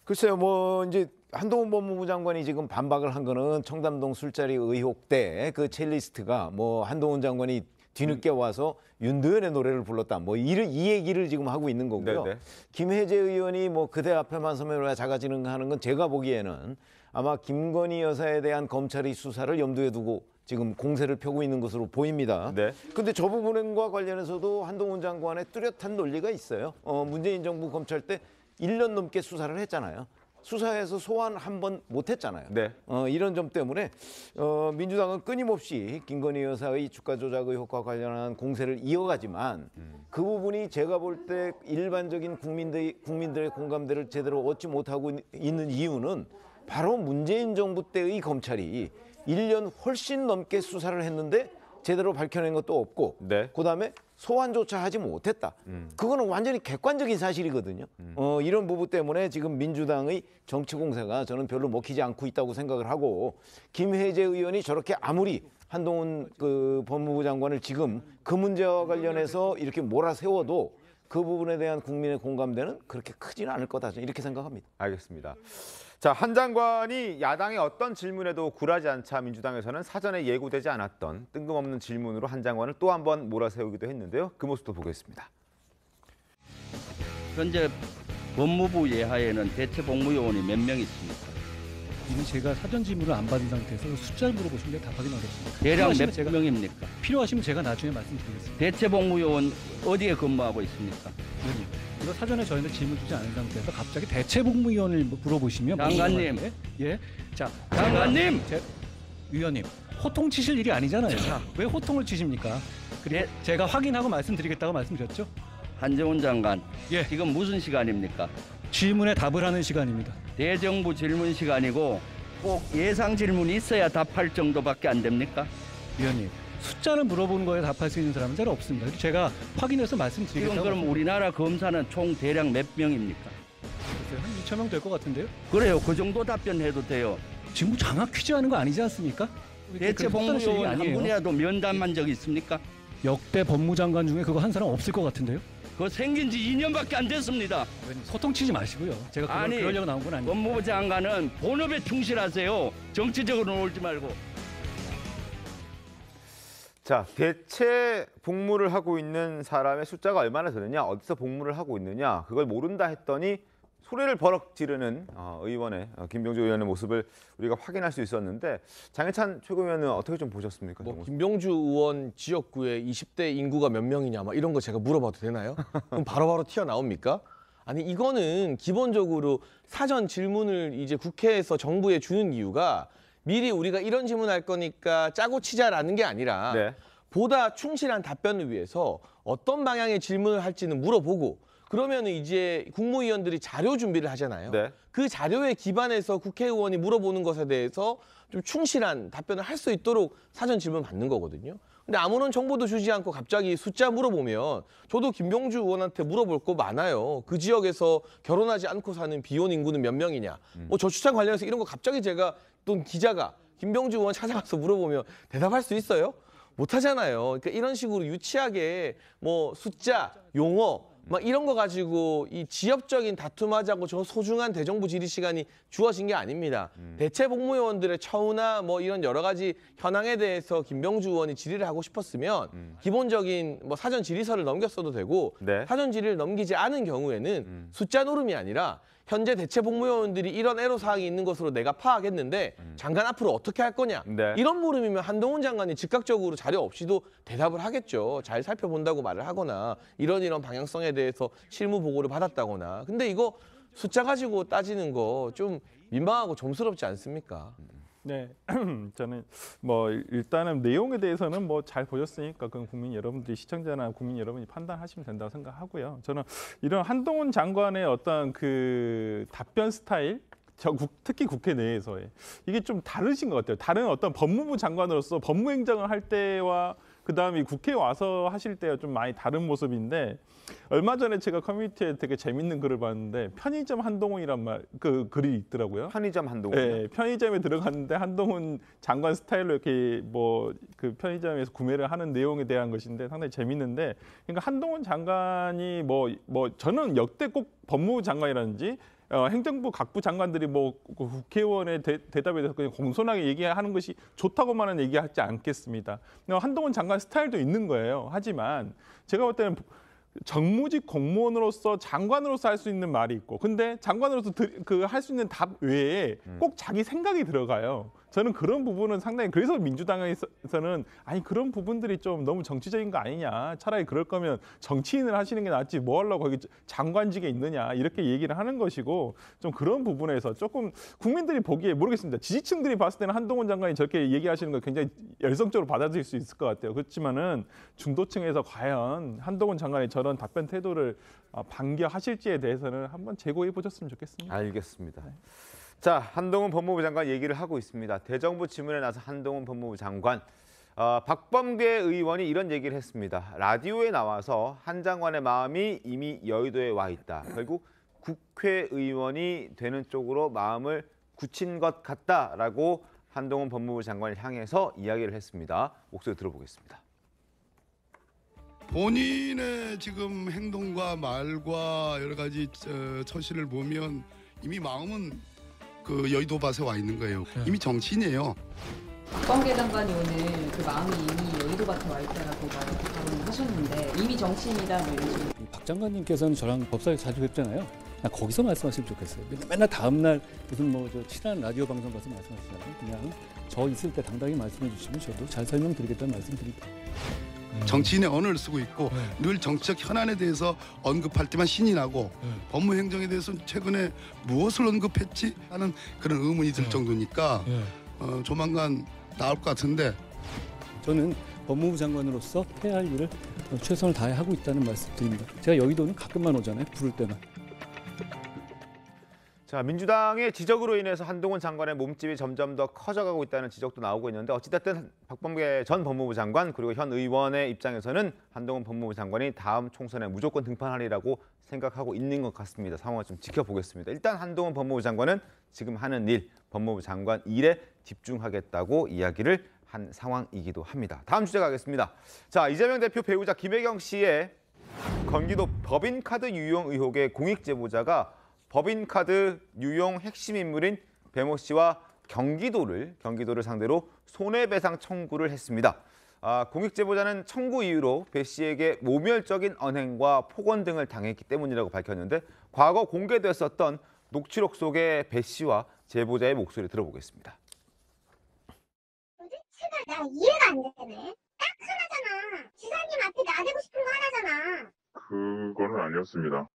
글쎄요, 뭐 이제 한동훈 법무부 장관이 지금 반박을 한 거는 청담동 술자리 의혹 때 그 첼리스트가 뭐 한동훈 장관이 뒤늦게 와서 윤도현의 노래를 불렀다. 뭐 이 얘기를 지금 하고 있는 거고요. 네네. 김혜재 의원이 뭐 그대 앞에만 서면 왜 자가진흥하는 건 제가 보기에는 아마 김건희 여사에 대한 검찰의 수사를 염두에 두고 지금 공세를 펴고 있는 것으로 보입니다. 네. 근데 저 부분과 관련해서도 한동훈 장관의 뚜렷한 논리가 있어요. 문재인 정부 검찰 때 1년 넘게 수사를 했잖아요. 수사해서 소환 한 번 못했잖아요. 네. 이런 점 때문에 민주당은 끊임없이 김건희 여사의 주가 조작 의혹과 관련한 공세를 이어가지만 그 부분이 제가 볼 때 일반적인 국민들의 공감대를 제대로 얻지 못하고 있는 이유는 바로 문재인 정부 때의 검찰이 1년 훨씬 넘게 수사를 했는데 제대로 밝혀낸 것도 없고 네. 그다음에 소환조차 하지 못했다. 그거는 완전히 객관적인 사실이거든요. 이런 부분 때문에 지금 민주당의 정치 공세가 저는 별로 먹히지 않고 있다고 생각을 하고 김혜재 의원이 저렇게 아무리 한동훈 그 법무부 장관을 지금 그 문제와 관련해서 이렇게 몰아세워도 그 부분에 대한 국민의 공감대는 그렇게 크지는 않을 거다. 이렇게 생각합니다. 알겠습니다. 자, 한 장관이 야당의 어떤 질문에도 굴하지 않자 민주당에서는 사전에 예고되지 않았던 뜬금없는 질문으로 한 장관을 또 한 번 몰아세우기도 했는데요. 그 모습도 보겠습니다. 현재 법무부 예하에는 대체 복무요원이 몇 명 있습니까? 이미 제가 사전 질문을 안 받은 상태에서 숫자를 물어보시면 다 확인하겠습니다. 대략 몇 명입니까? 필요하시면 제가 나중에 말씀드리겠습니다. 대체 복무요원 어디에 근무하고 있습니까? 의원님, 이거 사전에 저희는 질문 주지 않은 상태에서 갑자기 대체 복무위원을 물어보시면 장관님, 예, 자, 장관님, 위원님, 호통 치실 일이 아니잖아요. 자, 왜 호통을 치십니까? 그리고 제가 확인하고 말씀드리겠다고 말씀드렸죠. 한정훈 장관, 예, 지금 무슨 시간입니까? 질문에 답을 하는 시간입니다. 대정부 질문 시간이고 꼭 예상 질문이 있어야 답할 정도밖에 안 됩니까? 위원님, 숫자를 물어보는 거에 답할 수 있는 사람은 잘 없습니다. 제가 확인해서 말씀드리겠다고. 지금 그럼 우리나라 검사는 총 대략 몇 명입니까? 한 2천 명 될 것 같은데요? 그래요. 그 정도 답변해도 돼요. 지금 장학 퀴즈 하는 거 아니지 않습니까? 대체 복무요원 한 분이라도 면담한 적 있습니까? 역대 법무장관 중에 그거 한 사람 없을 것 같은데요? 그거 생긴 지 2년밖에 안 됐습니다. 소통 치지 마시고요. 제가 그러려고 나온 건 아니에요. 법무부 장관은 본업에 충실하세요. 정치적으로 놀지 말고. 자, 대체 복무를 하고 있는 사람의 숫자가 얼마나 되느냐, 어디서 복무를 하고 있느냐, 그걸 모른다 했더니 소리를 버럭 지르는 의원의 김병주 의원의 모습을 우리가 확인할 수 있었는데 장해찬 최고위원은 어떻게 좀 보셨습니까? 김병주 의원 지역구에 20대 인구가 몇 명이냐 막 이런 거 제가 물어봐도 되나요? 그럼 바로바로 튀어나옵니까? 아니 이거는 기본적으로 사전 질문을 이제 국회에서 정부에 주는 이유가 미리 우리가 이런 질문할 거니까 짜고 치자라는 게 아니라 보다 충실한 답변을 위해서 어떤 방향의 질문을 할지는 물어보고 그러면 이제 국무위원들이 자료 준비를 하잖아요. 그 자료에 기반해서 국회의원이 물어보는 것에 대해서 좀 충실한 답변을 할 수 있도록 사전 질문 받는 거거든요. 근데 아무런 정보도 주지 않고 갑자기 숫자 물어보면 저도 김병주 의원한테 물어볼 거 많아요. 그 지역에서 결혼하지 않고 사는 비혼 인구는 몇 명이냐. 뭐 저출산 관련해서 이런 거 갑자기 제가 또 기자가 김병주 의원 찾아가서 물어보면 대답할 수 있어요? 못 하잖아요. 그러니까 이런 식으로 유치하게 뭐 숫자, 용어 막 이런 거 가지고 이 지역적인 다툼하자고 저 소중한 대정부 질의 시간이 주어진 게 아닙니다. 대체 복무요원들의 처우나 뭐 이런 여러 가지 현황에 대해서 김병주 의원이 질의를 하고 싶었으면 기본적인 뭐 사전 질의서를 넘겼어도 되고 사전 질의를 넘기지 않은 경우에는 숫자 노름이 아니라 현재 대체 복무요원들이 이런 애로사항이 있는 것으로 내가 파악했는데 장관 앞으로 어떻게 할 거냐. 이런 물음이면 한동훈 장관이 즉각적으로 자료 없이도 대답을 하겠죠. 잘 살펴본다고 말을 하거나 이런 방향성에 대해서 실무 보고를 받았다거나. 근데 이거 숫자 가지고 따지는 거 좀 민망하고 점스럽지 않습니까? 네, 저는 뭐 일단은 내용에 대해서는 뭐 잘 보셨으니까 그건 국민 여러분들이 시청자나 국민 여러분이 판단하시면 된다고 생각하고요. 저는 이런 한동훈 장관의 어떤 그 답변 스타일, 특히 국회 내에서의 이게 좀 다르신 것 같아요. 다른 어떤 법무부 장관으로서 법무행정을 할 때와 그다음에 국회에 와서 하실 때 좀 많이 다른 모습인데 얼마 전에 제가 커뮤니티에 되게 재밌는 글을 봤는데 편의점 한동훈이란 그 글이 있더라고요. 편의점 한동훈. 네, 편의점에 들어갔는데 한동훈 장관 스타일로 이렇게 뭐 그 편의점에서 구매를 하는 내용에 대한 것인데 상당히 재밌는데, 그러니까 한동훈 장관이 뭐 저는 역대 꼭 법무부 장관이라든지 행정부 각부 장관들이 뭐 국회의원의 대답에 대해서 그냥 공손하게 얘기하는 것이 좋다고만은 얘기하지 않겠습니다. 한동훈 장관 스타일도 있는 거예요. 하지만 제가 볼 때는 정무직 공무원으로서 장관으로서 할 수 있는 말이 있고, 근데 장관으로서 할 수 있는 답 외에 꼭 자기 생각이 들어가요. 저는 그런 부분은 상당히, 그래서 민주당에서는 아니 그런 부분들이 좀 너무 정치적인 거 아니냐, 차라리 그럴 거면 정치인을 하시는 게 낫지 뭐 하려고 거기 장관직에 있느냐, 이렇게 얘기를 하는 것이고, 좀 그런 부분에서 조금 국민들이 보기에 모르겠습니다. 지지층들이 봤을 때는 한동훈 장관이 저렇게 얘기하시는 거 굉장히 열성적으로 받아들일 수 있을 것 같아요. 그렇지만은 중도층에서 과연 한동훈 장관의 저런 답변 태도를 반겨하실지에 대해서는 한번 재고해 보셨으면 좋겠습니다. 알겠습니다. 자, 한동훈 법무부 장관 얘기를 하고 있습니다. 대정부 질문에 나서 한동훈 법무부 장관, 박범계 의원이 이런 얘기를 했습니다. 라디오에 나와서 한 장관의 마음이 이미 여의도에 와 있다. 결국 국회의원이 되는 쪽으로 마음을 굳힌 것 같다라고 한동훈 법무부 장관을 향해서 이야기를 했습니다. 목소리 들어보겠습니다. 본인의 지금 행동과 말과 여러 가지 처신을 보면 이미 마음은 그 여의도 밭에 와 있는 거예요. 이미 정치인이에요. 박범계 장관이 오늘 그 마음이 이미 여의도 밭에 와 있다라고 발언을 하셨는데 이미 정치인이다 뭐 이런 식으로. 박 장관님께서는 저랑 법사위에서 자주 뵙잖아요. 거기서 말씀하시면 좋겠어요. 맨날 다음 날 무슨 뭐 저 친한 라디오 방송 가서 말씀하시잖아요. 그냥 저 있을 때 당당히 말씀해 주시면 저도 잘 설명드리겠다는 말씀드립니다. 정치인의 언어를 쓰고 있고 늘 정치적 현안에 대해서 언급할 때만 신이 나고 법무행정에 대해서는 최근에 무엇을 언급했지 하는 그런 의문이 들 정도니까 조만간 나올 것 같은데. 저는 법무부 장관으로서 해야 할 일을 최선을 다해 하고 있다는 말씀 드립니다. 제가 여의도는 가끔만 오잖아요. 부를 때만. 자, 민주당의 지적으로 인해서 한동훈 장관의 몸집이 점점 더 커져가고 있다는 지적도 나오고 있는데, 어찌됐든 박범계 전 법무부 장관 그리고 현 의원의 입장에서는 한동훈 법무부 장관이 다음 총선에 무조건 등판하리라고 생각하고 있는 것 같습니다. 상황을 좀 지켜보겠습니다. 일단 한동훈 법무부 장관은 지금 하는 일, 법무부 장관 일에 집중하겠다고 이야기를 한 상황이기도 합니다. 다음 주제 가겠습니다. 자, 이재명 대표 배우자 김혜경 씨의 경기도 법인카드 유용 의혹의 공익 제보자가 법인카드 유용 핵심 인물인 배모 씨와 경기도를 상대로 손해배상 청구를 했습니다. 공익 제보자는 청구 이유로 배 씨에게 모멸적인 언행과 폭언 등을 당했기 때문이라고 밝혔는데, 과거 공개됐었던 녹취록 속의 배 씨와 제보자의 목소리 들어보겠습니다. 도대체가 나 이해가 안 되네. 딱 하나잖아. 지사님 앞에 나대고 싶은 거 하나잖아. 그거는 아니었습니다.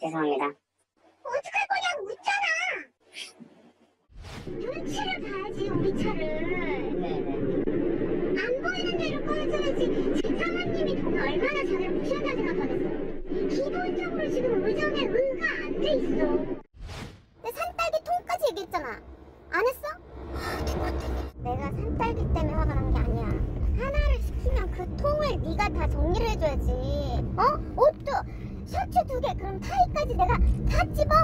죄송합니다. 어떡할 거냐고 묻잖아. 눈치를 봐야지, 우리 차를. 안 보이는 데를 꺼내줘야지. 사모님이 돈을 얼마나 자기를 무시한다 생각하겠어. 기본적으로 지금 의정에 의가 안 돼 있어. 내 산딸기 통까지 얘기했잖아. 안 했어? 내가 산딸기 때문에 화가 난 게 아니야. 하나를 시키면 그 통을 네가 다 정리를 해줘야지. 옷도 셔츠 2개, 그럼 타이까지 내가 다 집어?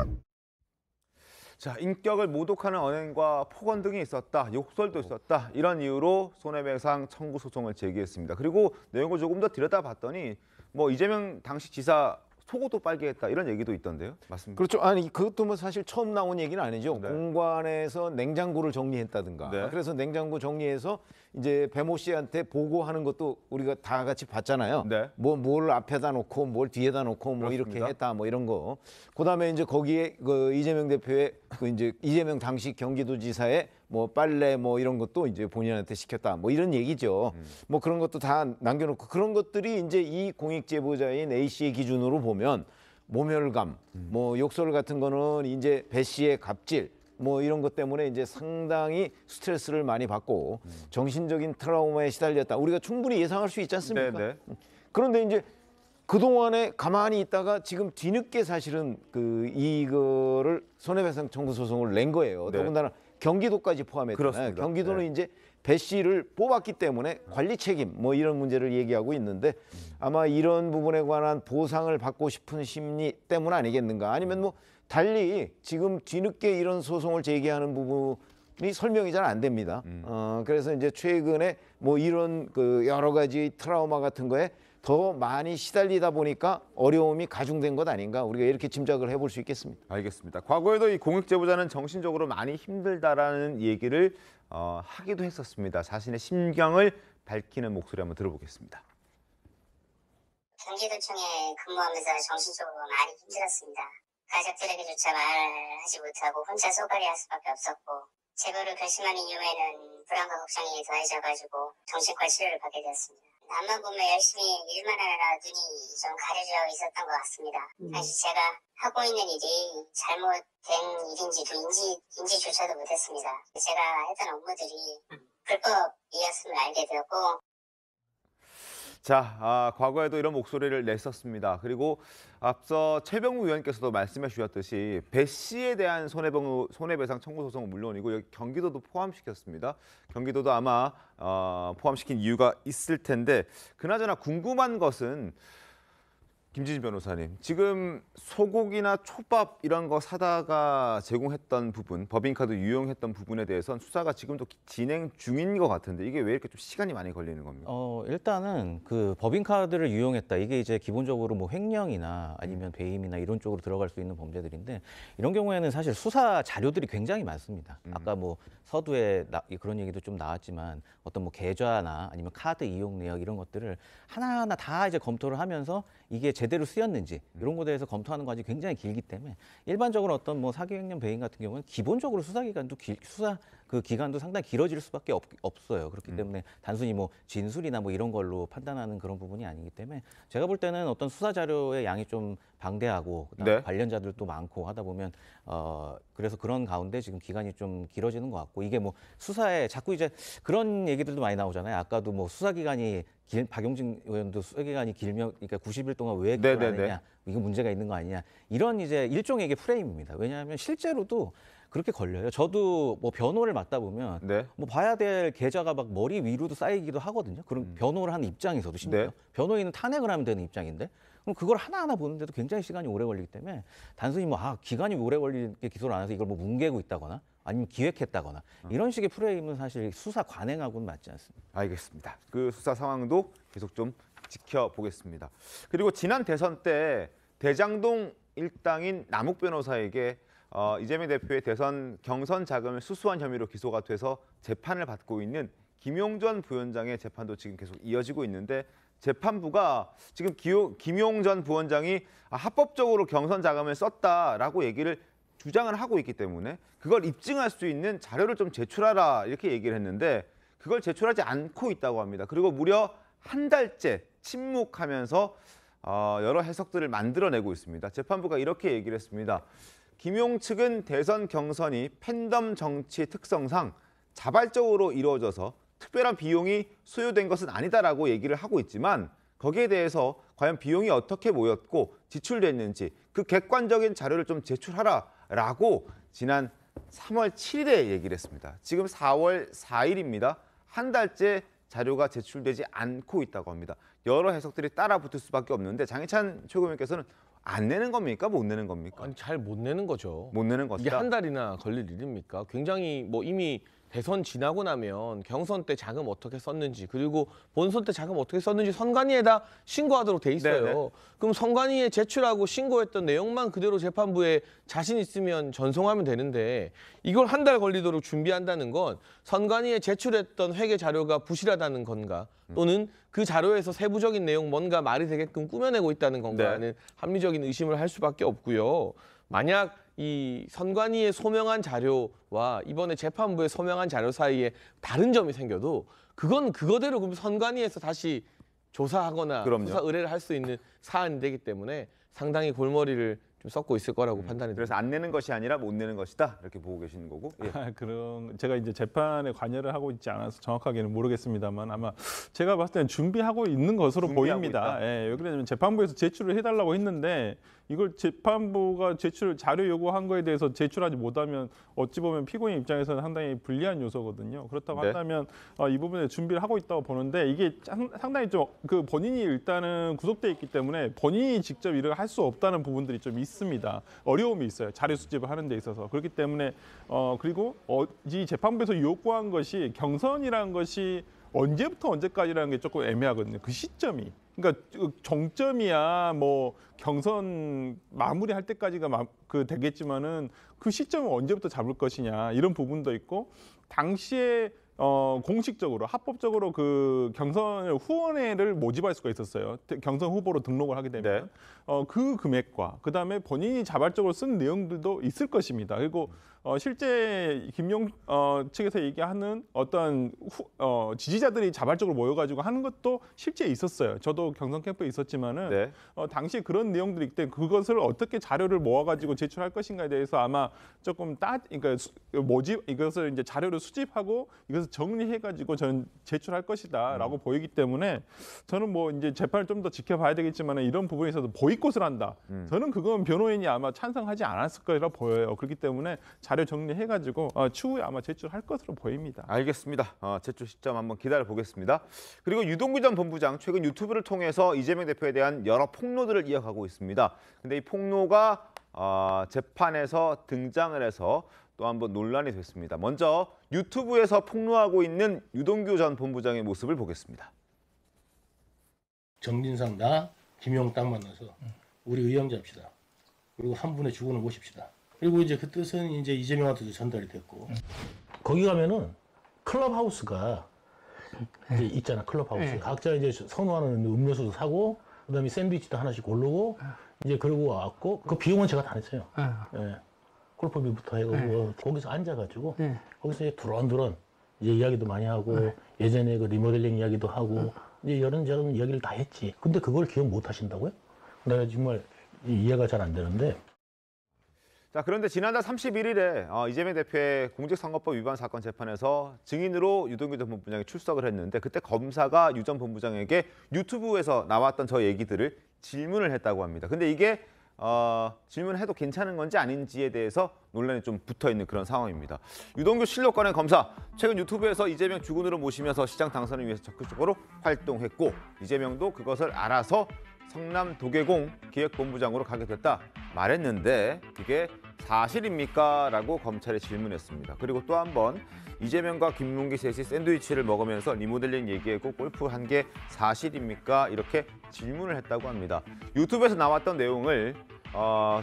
자, 인격을 모독하는 언행과 폭언 등이 있었다, 욕설도 있었다, 이런 이유로 손해배상 청구 소송을 제기했습니다. 그리고 내용을 조금 더 들여다봤더니 뭐 이재명 당시 지사 속옷도 빨게 했다, 이런 얘기도 있던데요. 맞습니까? 그렇죠. 아니 그것도 뭐 사실 처음 나온 얘기는 아니죠. 네. 공관에서 냉장고를 정리했다든가. 네. 그래서 냉장고 정리해서 이제 배모 씨한테 보고하는 것도 우리가 다 같이 봤잖아요. 네. 뭘 앞에다 놓고 뭘 뒤에다 놓고 뭐 그렇습니다. 이렇게 했다 뭐 이런 거. 그다음에 이제 거기에 그 이재명 대표의 그 이제 이재명 당시 경기도지사의 뭐 빨래 뭐 이런 것도 이제 본인한테 시켰다 뭐 이런 얘기죠. 뭐 그런 것도 다 남겨놓고, 그런 것들이 이제 이 공익 제보자인 A 씨의 기준으로 보면 모멸감, 뭐 욕설 같은 거는 이제 배 씨의 갑질 뭐 이런 것 때문에 이제 상당히 스트레스를 많이 받고 정신적인 트라우마에 시달렸다. 우리가 충분히 예상할 수 있지 않습니까? 네네. 그런데 이제 그동안에 가만히 있다가 지금 뒤늦게 사실은 이거를 손해배상 청구 소송을 낸 거예요. 네. 더군다나 경기도까지 포함했잖아요. 그렇습니다. 경기도는 네. 이제 배 씨를 뽑았기 때문에 관리 책임 뭐 이런 문제를 얘기하고 있는데 아마 이런 부분에 관한 보상을 받고 싶은 심리 때문 아니겠는가. 아니면 뭐 달리 지금 뒤늦게 이런 소송을 제기하는 부분이 설명이 잘 안 됩니다. 그래서 이제 최근에 뭐 이런 그 여러 가지 트라우마 같은 거에 더 많이 시달리다 보니까 어려움이 가중된 것 아닌가, 우리가 이렇게 짐작을 해볼 수 있겠습니다. 알겠습니다. 과거에도 이 공익제보자는 정신적으로 많이 힘들다라는 얘기를 하기도 했었습니다. 자신의 심경을 밝히는 목소리 한번 들어보겠습니다. 경기도청에 근무하면서 정신적으로 많이 힘들었습니다. 가족들에게조차 말하지 못하고 혼자 쏘가리할 수밖에 없었고, 제보를 결심한 이후에는 불안과 걱정이 더해져가지고 정신과 치료를 받게 되었습니다. 남만 보면 열심히 일만 하느라 눈이 좀 가려져 있었던 것 같습니다. 사실 제가 하고 있는 일이 잘못된 일인지도 인지조차도 못했습니다. 제가 했던 업무들이 불법이었음을 알게 되었고. 자, 과거에도 이런 목소리를 냈었습니다. 그리고 앞서 최병우 의원께서도 말씀해 주셨듯이 배 씨에 대한 손해배상 청구 소송은 물론이고 여기 경기도도 포함시켰습니다. 경기도도 아마 포함시킨 이유가 있을 텐데, 그나저나 궁금한 것은 김진진 변호사님, 지금 소고기나 초밥 이런 거 사다가 제공했던 부분, 법인카드 유용했던 부분에 대해서는 수사가 지금도 진행 중인 것 같은데 이게 왜 이렇게 좀 시간이 많이 걸리는 겁니까? 일단은 그 법인카드를 유용했다. 이게 이제 기본적으로 뭐 횡령이나 아니면 배임이나 이런 쪽으로 들어갈 수 있는 범죄들인데, 이런 경우에는 사실 수사 자료들이 굉장히 많습니다. 아까 뭐 서두에 그런 얘기도 좀 나왔지만 어떤 뭐 계좌나 아니면 카드 이용 내역 이런 것들을 하나하나 다 이제 검토를 하면서 이게 제대로 쓰였는지 이런 것에 대해서 검토하는 과정이 굉장히 길기 때문에 일반적으로 어떤 뭐 사기, 횡령, 배임 같은 경우는 기본적으로 수사 기간도 상당히 길어질 수밖에 없어요. 그렇기 때문에 단순히 뭐 진술이나 뭐 이런 걸로 판단하는 그런 부분이 아니기 때문에 제가 볼 때는 어떤 수사 자료의 양이 좀 방대하고 그다음에 관련자들도 많고 하다 보면 그래서 그런 가운데 지금 기간이 좀 길어지는 것 같고, 이게 뭐 수사에 자꾸 이제 그런 얘기들도 많이 나오잖아요. 아까도 뭐 수사 기간이 박용진 의원도 수사 기간이 길면 그러니까 90일 동안 왜 기소를 안 했냐, 이거 문제가 있는 거 아니냐, 이런 이제 일종의 이게 프레임입니다. 왜냐하면 실제로도 그렇게 걸려요. 저도 뭐 변호를 맡다 보면 뭐 봐야 될 계좌가 막 머리 위로도 쌓이기도 하거든요. 그럼 변호를 하는 입장에서도 심지어 변호인은 탄핵을 하면 되는 입장인데, 그럼 그걸 하나하나 보는데도 굉장히 시간이 오래 걸리기 때문에 단순히 뭐 기간이 오래 걸리게 기소를 안 해서 이걸 뭐 뭉개고 있다거나 아니면 기획했다거나 이런 식의 프레임은 사실 수사 관행하고는 맞지 않습니다. 알겠습니다. 그 수사 상황도 계속 좀 지켜보겠습니다. 그리고 지난 대선 때 대장동 일당인 남욱 변호사에게 이재명 대표의 대선 경선 자금을 수수한 혐의로 기소가 돼서 재판을 받고 있는 김용전 부원장의 재판도 지금 계속 이어지고 있는데, 재판부가 지금 김용전 부원장이 합법적으로 경선 자금을 썼다라고 얘기를 주장을 하고 있기 때문에 그걸 입증할 수 있는 자료를 좀 제출하라 이렇게 얘기를 했는데 그걸 제출하지 않고 있다고 합니다. 그리고 무려 한 달째 침묵하면서 여러 해석들을 만들어내고 있습니다. 재판부가 이렇게 얘기를 했습니다. 김용 측은 대선 경선이 팬덤 정치 특성상 자발적으로 이루어져서 특별한 비용이 소요된 것은 아니다라고 얘기를 하고 있지만, 거기에 대해서 과연 비용이 어떻게 모였고 지출됐는지 그 객관적인 자료를 좀 제출하라라고 지난 3월 7일에 얘기를 했습니다. 지금 4월 4일입니다. 한 달째 자료가 제출되지 않고 있다고 합니다. 여러 해석들이 따라 붙을 수밖에 없는데 장희찬 최고위원께서는 안 내는 겁니까? 못 내는 겁니까? 아니, 잘 못 내는 거죠. 못 내는 거다. 이게 한 달이나 걸릴 일입니까? 굉장히 뭐 이미 대선 지나고 나면 경선 때 자금 어떻게 썼는지, 그리고 본선 때 자금 어떻게 썼는지 선관위에다 신고하도록 돼 있어요. 네네. 그럼 선관위에 제출하고 신고했던 내용만 그대로 재판부에 자신 있으면 전송하면 되는데, 이걸 한 달 걸리도록 준비한다는 건 선관위에 제출했던 회계 자료가 부실하다는 건가, 또는 그 자료에서 세부적인 내용 뭔가 말이 되게끔 꾸며내고 있다는 건가 하는 합리적인 의심을 할 수밖에 없고요. 만약 이 선관위에 소명한 자료와 이번에 재판부에 소명한 자료 사이에 다른 점이 생겨도 그건 그거대로 그럼 선관위에서 다시 조사하거나 수사 의뢰를 할 수 있는 사안이 되기 때문에 상당히 골머리를 좀 섞고 있을 거라고 판단이 됩니다. 그래서 안 내는 것이 아니라 못 내는 것이다 이렇게 보고 계시는 거고. 예. 그런 제가 이제 재판에 관여를 하고 있지 않아서 정확하게는 모르겠습니다만 아마 제가 봤을 때는 준비하고 있는 것으로 보입니다. 예, 왜 그러냐면 재판부에서 제출을 해달라고 했는데 이걸 재판부가 제출 자료 요구한 거에 대해서 제출하지 못하면 어찌 보면 피고인 입장에서는 상당히 불리한 요소거든요. 그렇다고 한다면 이 부분에 준비를 하고 있다고 보는데 이게 상당히 좀 그 본인이 일단은 구속돼 있기 때문에 본인이 직접 일을 할 수 없다는 부분들이 좀 있습니다. 어려움이 있어요. 자료 수집을 하는 데 있어서. 그렇기 때문에 그리고 이 재판부에서 요구한 것이 경선이라는 것이 언제부터 언제까지라는 게 조금 애매하거든요. 그 시점이. 그러니까 정점이야 뭐 경선 마무리할 때까지가 되겠지만은 그 시점을 언제부터 잡을 것이냐 이런 부분도 있고 당시에 공식적으로 합법적으로 그 경선 후원회를 모집할 수가 있었어요. 경선 후보로 등록을 하게 되면 그 금액과 그다음에 본인이 자발적으로 쓴 내용들도 있을 것입니다. 그리고 실제 김용 측에서 얘기하는 어떤 지지자들이 자발적으로 모여가지고 하는 것도 실제 있었어요. 저도 경선 캠프에 있었지만은 당시에 그런 내용들이 있기 때문에 그것을 어떻게 자료를 모아가지고 제출할 것인가에 대해서 아마 조금 그러니까 이것을 이제 자료를 수집하고 이것을 정리해가지고 저는 제출할 것이다라고 보이기 때문에 저는 뭐 이제 재판을 좀 더 지켜봐야 되겠지만 이런 부분에 있어서 보이콧을 한다. 저는 그건 변호인이 아마 찬성하지 않았을 거라 보여요. 그렇기 때문에 자료 정리해가지고 추후에 아마 제출할 것으로 보입니다. 알겠습니다. 제출 시점 한번 기다려 보겠습니다. 그리고 유동규 전 본부장 최근 유튜브를 통해서 이재명 대표에 대한 여러 폭로들을 이어가고 있습니다. 근데 이 폭로가 재판에서 등장을 해서 또 한번 논란이 됐습니다. 먼저 유튜브에서 폭로하고 있는 유동규 전 본부장의 모습을 보겠습니다. 정진상 나 김용 딱 만나서 우리 의형 잡시다. 그리고 한 분의 주군을 모십시다. 그리고 이제 그 뜻은 이제 이재명한테도 전달이 됐고 거기 가면은 클럽하우스가 이제 있잖아. 클럽하우스 각자 이제 선호하는 음료수도 사고 그다음에 샌드위치도 하나씩 고르고 이제 그러고 왔고 그 비용은 제가 다 냈어요. 예. 골프비부터 해가지고 거기서 앉아가지고 거기서 이제 두런두런 이제 이야기도 많이 하고 예전에 그 리모델링 이야기도 하고 이제 이런저런 이야기를 다 했지. 근데 그걸 기억 못 하신다고요? 내가 정말 이해가 잘 안 되는데. 자, 그런데 지난달 31일에 이재명 대표의 공직선거법 위반 사건 재판에서 증인으로 유동규 전 본부장이 출석을 했는데 그때 검사가 유 전 본부장에게 유튜브에서 나왔던 저 얘기들을 질문을 했다고 합니다. 근데 이게 질문해도 괜찮은 건지 아닌지에 대해서 논란이 좀 붙어있는 그런 상황입니다. 유동규 실력권의 검사, 최근 유튜브에서 이재명 주군으로 모시면서 시장 당선을 위해서 적극적으로 활동했고 이재명도 그것을 알아서 성남 도계공 기획본부장으로 가게 됐다 말했는데 그게 사실입니까? 라고 검찰에 질문했습니다. 그리고 또 한 번 이재명과 김문기 셋이 샌드위치를 먹으면서 리모델링 얘기하고 골프한 게 사실입니까? 이렇게 질문을 했다고 합니다. 유튜브에서 나왔던 내용을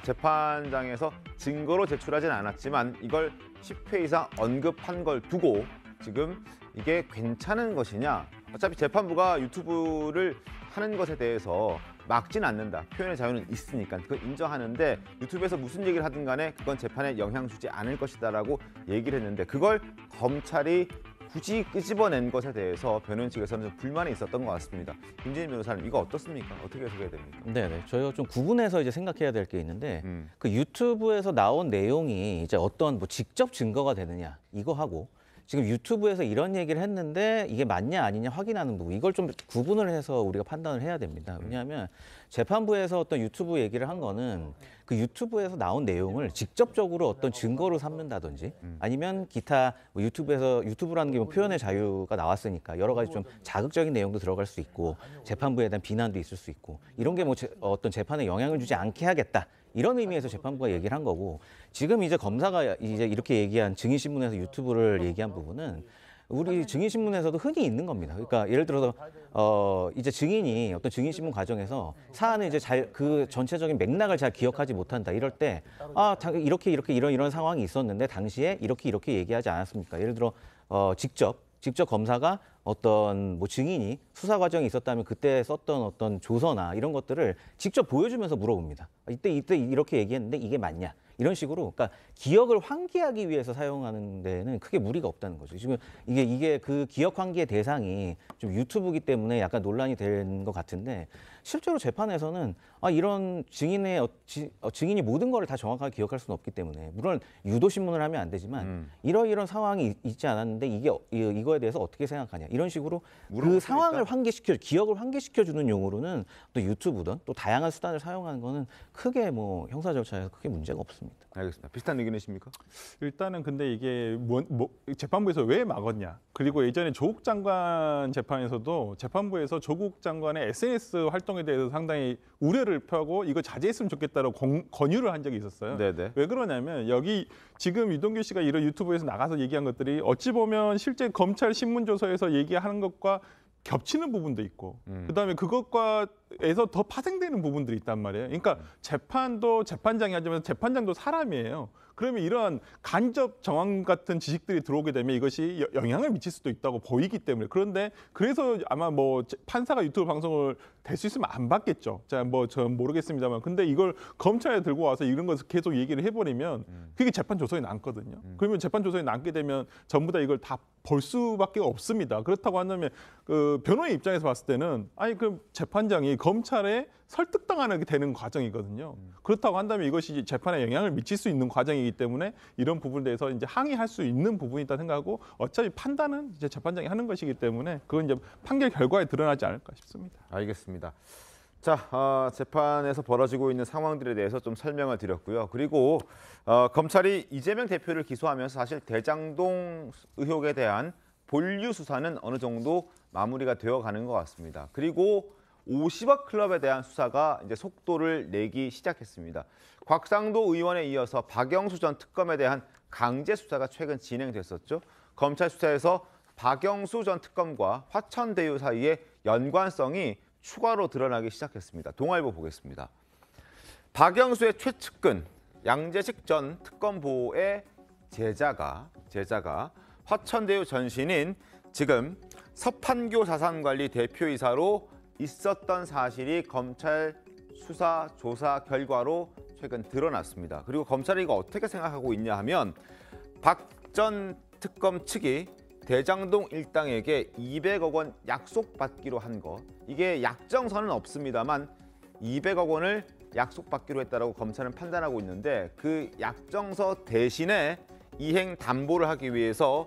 재판장에서 증거로 제출하진 않았지만 이걸 10회 이상 언급한 걸 두고 지금 이게 괜찮은 것이냐? 어차피 재판부가 유튜브를 하는 것에 대해서 막진 않는다. 표현의 자유는 있으니까 그걸 인정하는데 유튜브에서 무슨 얘기를 하든 간에 그건 재판에 영향 주지 않을 것이다라고 얘기를 했는데 그걸 검찰이 굳이 끄집어낸 것에 대해서 변호인 측에서는 좀 불만이 있었던 것 같습니다. 김진희 변호사님 이거 어떻습니까? 어떻게 해석해야 됩니까? 네네, 저희가 좀 구분해서 이제 생각해야 될 게 있는데 그 유튜브에서 나온 내용이 이제 어떤 뭐 직접 증거가 되느냐 이거 하고 지금 유튜브에서 이런 얘기를 했는데 이게 맞냐 아니냐 확인하는 부분 이걸 좀 구분을 해서 우리가 판단을 해야 됩니다. 왜냐하면 재판부에서 어떤 유튜브 얘기를 한 거는 그 유튜브에서 나온 내용을 직접적으로 어떤 증거로 삼는다든지 아니면 기타 뭐 유튜브라는 게 뭐 표현의 자유가 나왔으니까 여러 가지 좀 자극적인 내용도 들어갈 수 있고 재판부에 대한 비난도 있을 수 있고 이런 게 뭐 어떤 재판에 영향을 주지 않게 하겠다. 이런 의미에서 재판부가 얘기를 한 거고 지금 이제 검사가 이제 이렇게 얘기한 증인신문에서 유튜브를 얘기한 부분은 우리 증인신문에서도 흔히 있는 겁니다. 그러니까 예를 들어서 이제 증인이 어떤 증인신문 과정에서 사안을 이제 그 전체적인 맥락을 잘 기억하지 못한다. 이럴 때 이렇게 이런 상황이 있었는데 당시에 이렇게 얘기하지 않았습니까? 예를 들어 직접 검사가 어떤 뭐 증인이 수사 과정이 있었다면 그때 썼던 어떤 조서나 이런 것들을 직접 보여주면서 물어봅니다. 이때 이렇게 얘기했는데 이게 맞냐? 이런 식으로, 그러니까 기억을 환기하기 위해서 사용하는 데는 크게 무리가 없다는 거죠. 지금 이게 그 기억 환기의 대상이 좀 유튜브이기 때문에 약간 논란이 된 것 같은데, 실제로 재판에서는 이런 증인이 모든 거를 다 정확하게 기억할 수는 없기 때문에, 물론 유도 신문을 하면 안 되지만 이런 상황이 있지 않았는데 이거에 대해서 어떻게 생각하냐, 이런 식으로 그 상황을 기억을 환기시켜 주는 용어로는 또 유튜브든 또 다양한 수단을 사용하는 거는 크게 뭐 형사 절차에서 크게 문제가 없습니다. 알겠습니다. 비슷한 의견이십니까? 일단은 근데 이게 재판부에서 왜 막았냐? 그리고 예전에 조국 장관 재판에서도 재판부에서 조국 장관의 SNS 활동에 대해서 상당히 우려를 펴고 이거 자제했으면 좋겠다고 권유를 한 적이 있었어요. 네네. 왜 그러냐면 여기 지금 유동규 씨가 이런 유튜브에서 나가서 얘기한 것들이 어찌 보면 실제 검찰 신문조서에서 얘기하는 것과 겹치는 부분도 있고 그다음에 그것과에서 더 파생되는 부분들이 있단 말이에요. 그러니까 재판도 재판장이 하지만 재판장도 사람이에요. 그러면 이런 간접 정황 같은 지식들이 들어오게 되면 이것이 영향을 미칠 수도 있다고 보이기 때문에, 그런데 그래서 아마 뭐 판사가 유튜브 방송을 될 수 있으면 안 받겠죠. 자, 뭐 전 모르겠습니다만, 근데 이걸 검찰에 들고 와서 이런 것을 계속 얘기를 해버리면 그게 재판 조서에 남거든요. 그러면 재판 조서에 남게 되면 전부 다 이걸 다 볼 수밖에 없습니다. 그렇다고 한다면 그 변호인 입장에서 봤을 때는 그 재판장이 검찰에 설득당하게 되는 과정이거든요. 그렇다고 한다면 이것이 재판에 영향을 미칠 수 있는 과정이기 때문에 이런 부분에 대해서 이제 항의할 수 있는 부분이다 생각하고, 어차피 판단은 이제 재판장이 하는 것이기 때문에 그건 이제 판결 결과에 드러나지 않을까 싶습니다. 알겠습니다. 자, 재판에서 벌어지고 있는 상황들에 대해서 좀 설명을 드렸고요. 그리고 검찰이 이재명 대표를 기소하면서 사실 대장동 의혹에 대한 본류 수사는 어느 정도 마무리가 되어가는 것 같습니다. 그리고 50억 클럽에 대한 수사가 이제 속도를 내기 시작했습니다. 곽상도 의원에 이어서 박영수 전 특검에 대한 강제 수사가 최근 진행됐었죠. 검찰 수사에서 박영수 전 특검과 화천대유 사이의 연관성이 추가로 드러나기 시작했습니다. 동아일보 보겠습니다. 박영수의 최측근 양재식 전 특검보의 제자가 화천대유 전신인 지금 서판교 자산관리 대표이사로 있었던 사실이 검찰 수사 조사 결과로 최근 드러났습니다. 그리고 검찰이 이거 어떻게 생각하고 있냐 하면, 박 전 특검 측이 대장동 일당에게 200억 원 약속받기로 한 거, 이게 약정서는 없습니다만 200억 원을 약속받기로 했다라고 검찰은 판단하고 있는데, 그 약정서 대신에 이행 담보를 하기 위해서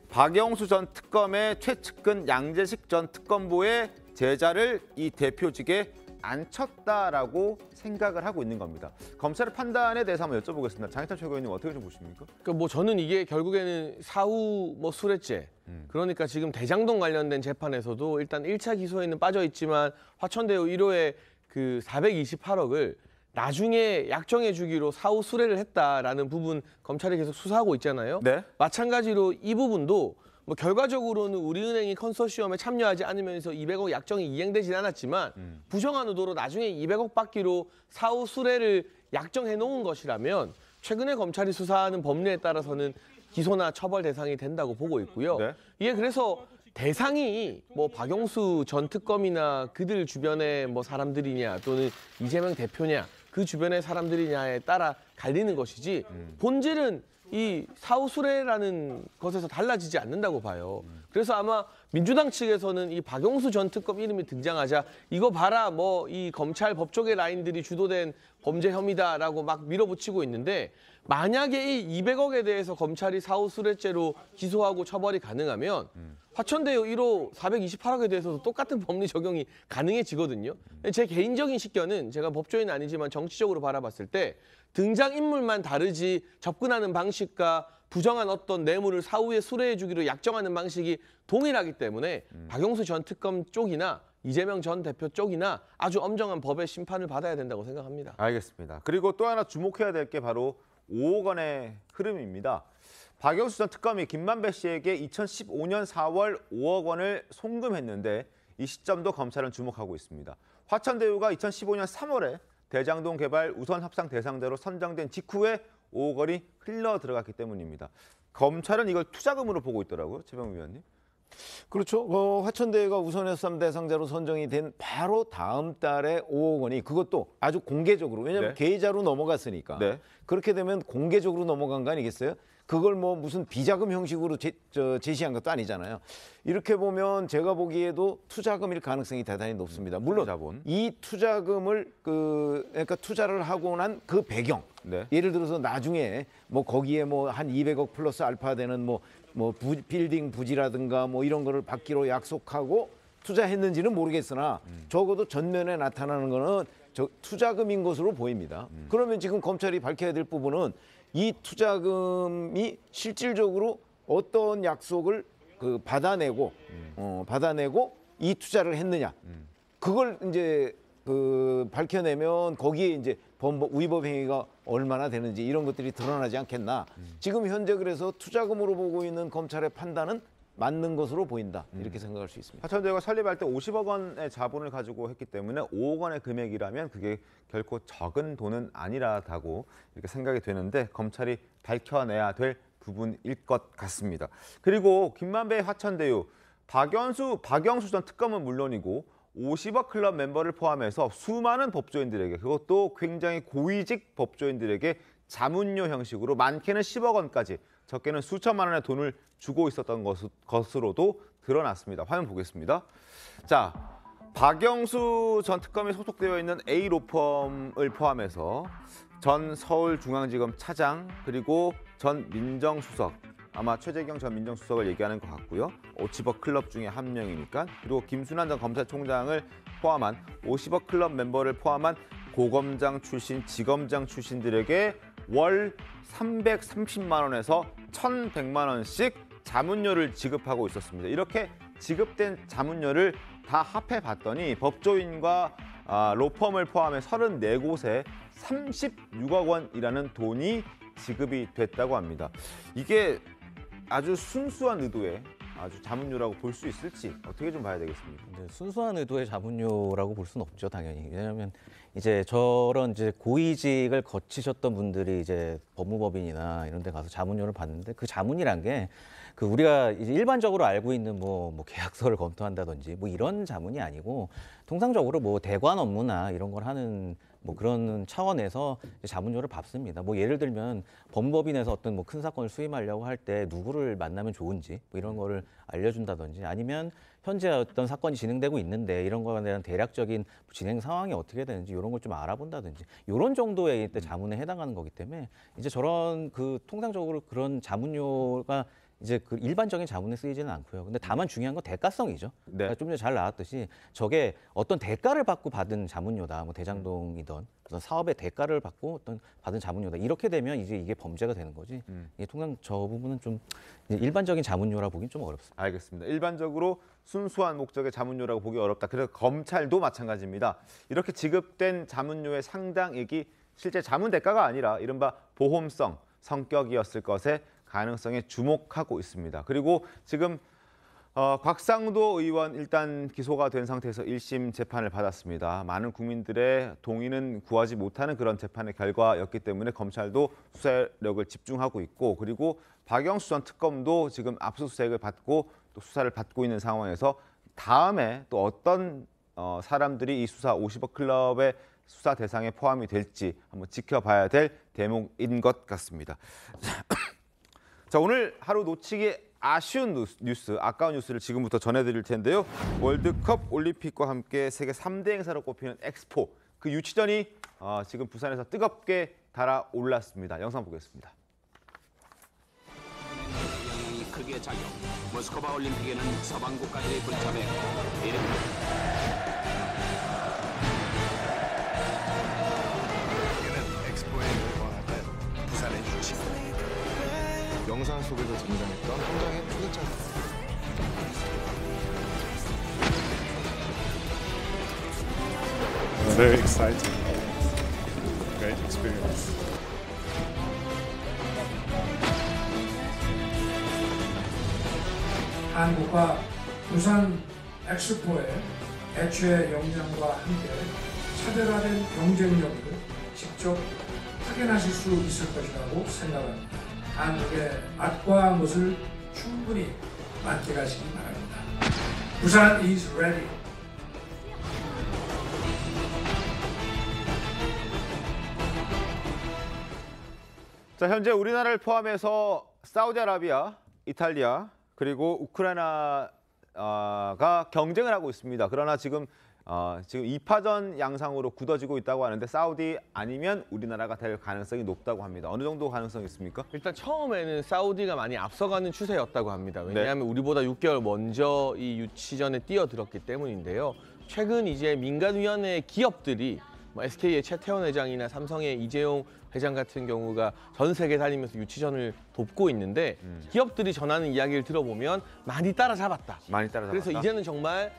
박영수 전 특검의 최측근 양재식 전 특검보의 제자를 이 대표직에 앉혔다라고 생각을 하고 있는 겁니다. 검찰의 판단에 대해서 한번 여쭤보겠습니다. 장희찬 최고위원님 어떻게 좀 보십니까? 그러니까 저는 이게 결국에는 사후 수뢰죄, 그러니까 지금 대장동 관련된 재판에서도 일단 1차 기소에는 빠져 있지만 화천대유 1호의 그 428억을 나중에 약정해 주기로 사후 수뢰를 했다라는 부분 검찰이 계속 수사하고 있잖아요. 네. 마찬가지로 이 부분도 뭐 결과적으로는 우리은행이 컨소시엄에 참여하지 않으면서 200억 약정이 이행되진 않았지만 부정한 의도로 나중에 200억 받기로 사후 수뢰를 약정해 놓은 것이라면 최근에 검찰이 수사하는 법리에 따라서는 기소나 처벌 대상이 된다고 보고 있고요. 네. 이게 그래서 대상이 뭐 박영수 전 특검이나 그들 주변의 뭐 사람들이냐 또는 이재명 대표냐 그 주변의 사람들이냐에 따라 갈리는 것이지 본질은 이 사후 수뢰라는 것에서 달라지지 않는다고 봐요. 그래서 아마 민주당 측에서는 이 박영수 전 특검 이름이 등장하자 이거 봐라 뭐 이 검찰 법조계 라인들이 주도된 범죄 혐의다라고 막 밀어붙이고 있는데, 만약에 이 200억에 대해서 검찰이 사후 수뢰죄로 기소하고 처벌이 가능하면 화천대유 1호 428억에 대해서도 똑같은 법리 적용이 가능해지거든요. 제 개인적인 식견은 제가 법조인은 아니지만 정치적으로 바라봤을 때 등장인물만 다르지 접근하는 방식과 부정한 어떤 뇌물을 사후에 수뢰해 주기로 약정하는 방식이 동일하기 때문에 박영수 전 특검 쪽이나 이재명 전 대표 쪽이나 아주 엄정한 법의 심판을 받아야 된다고 생각합니다. 알겠습니다. 그리고 또 하나 주목해야 될 게 바로 5억 원의 흐름입니다. 박영수 전 특검이 김만배 씨에게 2015년 4월 5억 원을 송금했는데 이 시점도 검찰은 주목하고 있습니다. 화천대유가 2015년 3월에 대장동 개발 우선 협상 대상자로 선정된 직후에 5억 원이 흘러 들어갔기 때문입니다. 검찰은 이걸 투자금으로 보고 있더라고요, 최병우 위원님. 그렇죠. 화천대유가 우선 해수사업 대상자로 선정이 된 바로 다음 달에 5억 원이 그것도 아주 공개적으로 왜냐하면 계좌로 넘어갔으니까 그렇게 되면 공개적으로 넘어간 거 아니겠어요? 그걸 뭐 무슨 비자금 형식으로 제시한 것도 아니잖아요. 이렇게 보면 제가 보기에도 투자금일 가능성이 대단히 높습니다. 물론 이 투자금을 그러니까 투자를 하고 난 그 배경 예를 들어서 나중에 뭐 거기에 뭐 한 200억 플러스 알파 되는 뭐 빌딩 부지라든가 뭐 이런 거를 받기로 약속하고 투자했는지는 모르겠으나 적어도 전면에 나타나는 거는 투자금인 것으로 보입니다. 그러면 지금 검찰이 밝혀야 될 부분은 이 투자금이 실질적으로 어떤 약속을 받아내고 이 투자를 했느냐 그걸 이제 밝혀내면 거기에 이제 위법 행위가 얼마나 되는지 이런 것들이 드러나지 않겠나. 지금 현재 그래서 투자금으로 보고 있는 검찰의 판단은 맞는 것으로 보인다. 이렇게 생각할 수 있습니다. 화천대유가 설립할 때 50억 원의 자본을 가지고 했기 때문에 5억 원의 금액이라면 그게 결코 적은 돈은 아니라고 이렇게 생각이 되는데 검찰이 밝혀내야 될 부분일 것 같습니다. 그리고 김만배 화천대유, 박영수 전 특검은 물론이고 50억 클럽 멤버를 포함해서 수많은 법조인들에게 그것도 굉장히 고위직 법조인들에게 자문료 형식으로 많게는 10억 원까지 적게는 수천만 원의 돈을 주고 있었던 것으로도 드러났습니다. 화면 보겠습니다. 자, 박영수 전 특검이 소속되어 있는 A로펌을 포함해서 전 서울중앙지검 차장 그리고 전 민정수석 아마 최재경 전 민정수석을 얘기하는 것 같고요. 50억 클럽 중에 한 명이니까. 그리고 김순환 전 검찰총장을 포함한 50억 클럽 멤버를 포함한 고검장 출신, 지검장 출신들에게 월 330만 원에서 1,100만 원씩 자문료를 지급하고 있었습니다. 이렇게 지급된 자문료를 다 합해봤더니 법조인과 로펌을 포함해 34곳에 36억 원이라는 돈이 지급이 됐다고 합니다. 이게 아주 순수한 의도의 아주 자문료라고 볼 수 있을지 어떻게 좀 봐야 되겠습니까? 순수한 의도의 자문료라고 볼 수는 없죠, 당연히. 왜냐하면 이제 저런 이제 고위직을 거치셨던 분들이 이제 법무법인이나 이런 데 가서 자문료를 받는데 그 자문이란 게 우리가 이제 일반적으로 알고 있는 뭐 계약서를 검토한다든지 뭐 이런 자문이 아니고 통상적으로 뭐 대관 업무나 이런 걸 하는 뭐 그런 차원에서 자문료를 받습니다. 뭐 예를 들면 법무법인에서 어떤 뭐 큰 사건을 수임하려고 할 때 누구를 만나면 좋은지 뭐 이런 거를 알려준다든지 아니면 현재 어떤 사건이 진행되고 있는데 이런 거에 대한 대략적인 진행 상황이 어떻게 되는지 이런 걸 좀 알아본다든지 이런 정도의 자문에 해당하는 거기 때문에 이제 저런 통상적으로 그런 자문료가 이제 일반적인 자문에 쓰이지는 않고요. 근데 다만 중요한 건 대가성이죠. 좀 전에 잘 나왔듯이 저게 어떤 대가를 받고 받은 자문료다. 뭐 대장동이든 어떤 사업의 대가를 받고 받은 자문료다. 이렇게 되면 이제 이게 범죄가 되는 거지. 이게 통상 저 부분은 좀 일반적인 자문료라 보긴 좀 어렵습니다. 알겠습니다. 일반적으로 순수한 목적의 자문료라고 보기 어렵다. 그래서 검찰도 마찬가지입니다. 이렇게 지급된 자문료의 상당액이 실제 자문 대가가 아니라 이른바 보험성 성격이었을 것에 가능성에 주목하고 있습니다. 그리고 지금 곽상도 의원 일단 기소가 된 상태에서 1심 재판을 받았습니다. 많은 국민들의 동의는 구하지 못하는 그런 재판의 결과였기 때문에 검찰도 수사력을 집중하고 있고 그리고 박영수 전 특검도 지금 압수수색을 받고 또 수사를 받고 있는 상황에서 다음에 또 어떤 사람들이 이 수사 50억 클럽의 수사 대상에 포함이 될지 한번 지켜봐야 될 대목인 것 같습니다. 자, 오늘 하루 놓치기 아쉬운 뉴스, 아까운 뉴스를 지금부터 전해드릴 텐데요. 월드컵 올림픽과 함께 세계 3대 행사로 꼽히는 엑스포, 그 유치전이 지금 부산에서 뜨겁게 달아올랐습니다. 영상 보겠습니다. 크게 작용. 모스크바 올림픽에는 서방 국가들이 불참해 엑스포에 원하는 부산의 유치. 영상 속에서 등장했던 현장의 크게 작용. Very exciting. Great experience. 한국과 부산 엑스포의 개최 역량과 함께 차별화된 경쟁력을 직접 확인하실 수 있을 것이라고 생각합니다. 한국의 맛과 멋을 충분히 만끽하시기 바랍니다. Busan is ready. 자, 현재 우리나라를 포함해서 사우디아라비아, 이탈리아 그리고 우크라이나가 경쟁을 하고 있습니다. 그러나 지금 2파전 양상으로 굳어지고 있다고 하는데 사우디 아니면 우리나라가 될 가능성이 높다고 합니다. 어느 정도 가능성이 있습니까? 일단 처음에는 사우디가 많이 앞서가는 추세였다고 합니다. 왜냐하면 우리보다 6개월 먼저 이 유치전에 뛰어들었기 때문인데요. 최근 이제 민간위원회 기업들이 SK의 최태원 회장이나 삼성의 이재용 회장 같은 경우가 전 세계 다니면서 유치전을 돕고 있는데 기업들이 전하는 이야기를 들어보면 많이 따라잡았다. 많이 따라잡았다. 그래서 이제는 정말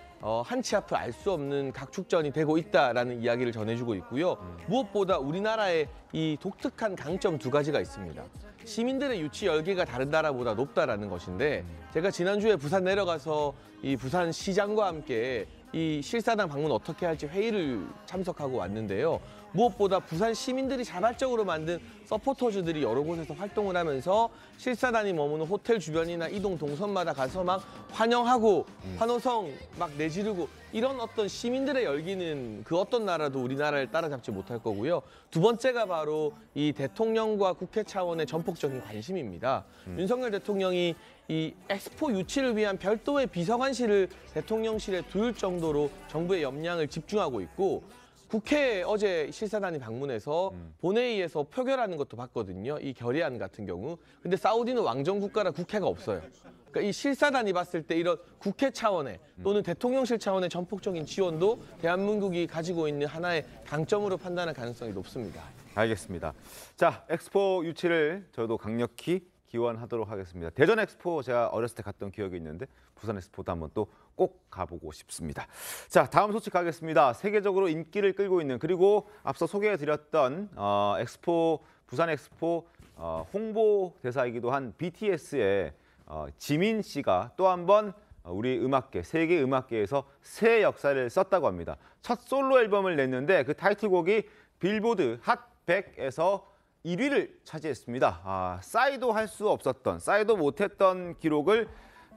한치 앞을 알 수 없는 각축전이 되고 있다라는 이야기를 전해주고 있고요. 무엇보다 우리나라의 이 독특한 강점 두 가지가 있습니다. 시민들의 유치 열기가 다른 나라보다 높다라는 것인데 제가 지난주에 부산 내려가서 이 부산 시장과 함께 이 실사단 방문 어떻게 할지 회의를 참석하고 왔는데요. 무엇보다 부산 시민들이 자발적으로 만든 서포터즈들이 여러 곳에서 활동을 하면서 실사단이 머무는 호텔 주변이나 이동 동선마다 가서 막 환영하고 환호성 막 내지르고 이런 어떤 시민들의 열기는 그 어떤 나라도 우리나라를 따라잡지 못할 거고요. 두 번째가 바로 이 대통령과 국회 차원의 전폭적인 관심입니다. 윤석열 대통령이 이 엑스포 유치를 위한 별도의 비서관실을 대통령실에 둘 정도로 정부의 역량을 집중하고 있고 국회에 어제 실사단이 방문해서 본회의에서 표결하는 것도 봤거든요. 이 결의안 같은 경우. 근데 사우디는 왕정 국가라 국회가 없어요. 그러니까 이 실사단이 봤을 때 이런 국회 차원의 또는 대통령실 차원의 전폭적인 지원도 대한민국이 가지고 있는 하나의 강점으로 판단할 가능성이 높습니다. 알겠습니다. 자, 엑스포 유치를 저도 강력히 기원하도록 하겠습니다. 대전 엑스포 제가 어렸을 때 갔던 기억이 있는데 부산 엑스포도 한번 또 꼭 가보고 싶습니다. 자, 다음 소식 가겠습니다. 세계적으로 인기를 끌고 있는 그리고 앞서 소개해드렸던 엑스포 부산 엑스포 홍보 대사이기도 한 BTS의 지민 씨가 또 한 번 우리 음악계, 세계 음악계에서 새 역사를 썼다고 합니다. 첫 솔로 앨범을 냈는데 그 타이틀곡이 빌보드 핫 100에서 1위를 차지했습니다. 싸이도 할 수 없었던, 싸이도 못했던 기록을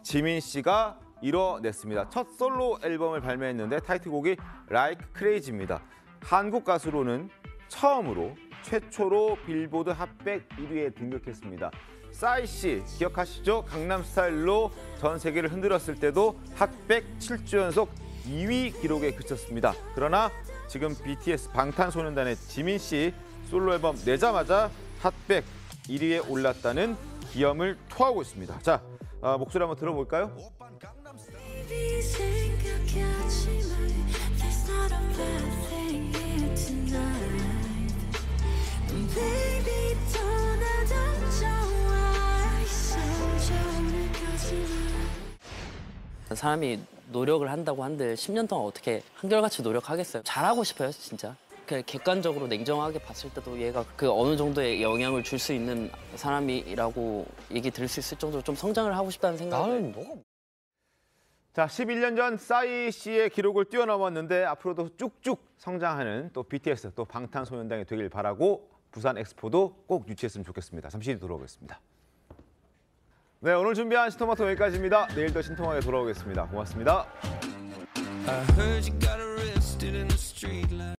지민 씨가 이뤄냈습니다. 첫 솔로 앨범을 발매했는데 타이틀곡이 Like Crazy입니다. 한국 가수로는 처음으로 최초로 빌보드 핫100 1위에 등극했습니다. 싸이 씨 기억하시죠? 강남스타일로 전 세계를 흔들었을 때도 핫100 7주 연속 2위 기록에 그쳤습니다. 그러나 지금 BTS 방탄소년단의 지민 씨 솔로 앨범 내자마자 핫100 1위에 올랐다는 기염을 토하고 있습니다. 자, 목소리 한번 들어볼까요? 사람이 노력을 한다고 한들 10년 동안 어떻게 한결같이 노력하겠어요? 잘하고 싶어요, 진짜. 그냥 객관적으로 냉정하게 봤을 때도 얘가 그 어느 정도의 영향을 줄 수 있는 사람이라고 얘기 들을 수 있을 정도로 좀 성장을 하고 싶다는 생각을. 자, 11년 전 싸이 씨의 기록을 뛰어넘었는데 앞으로도 쭉쭉 성장하는 또 BTS 또 방탄소년단이 되길 바라고 부산 엑스포도 꼭 유치했으면 좋겠습니다. 잠시 뒤에 돌아오겠습니다. 네, 오늘 준비한 신토마토 여기까지입니다. 내일 더 신통하게 돌아오겠습니다. 고맙습니다.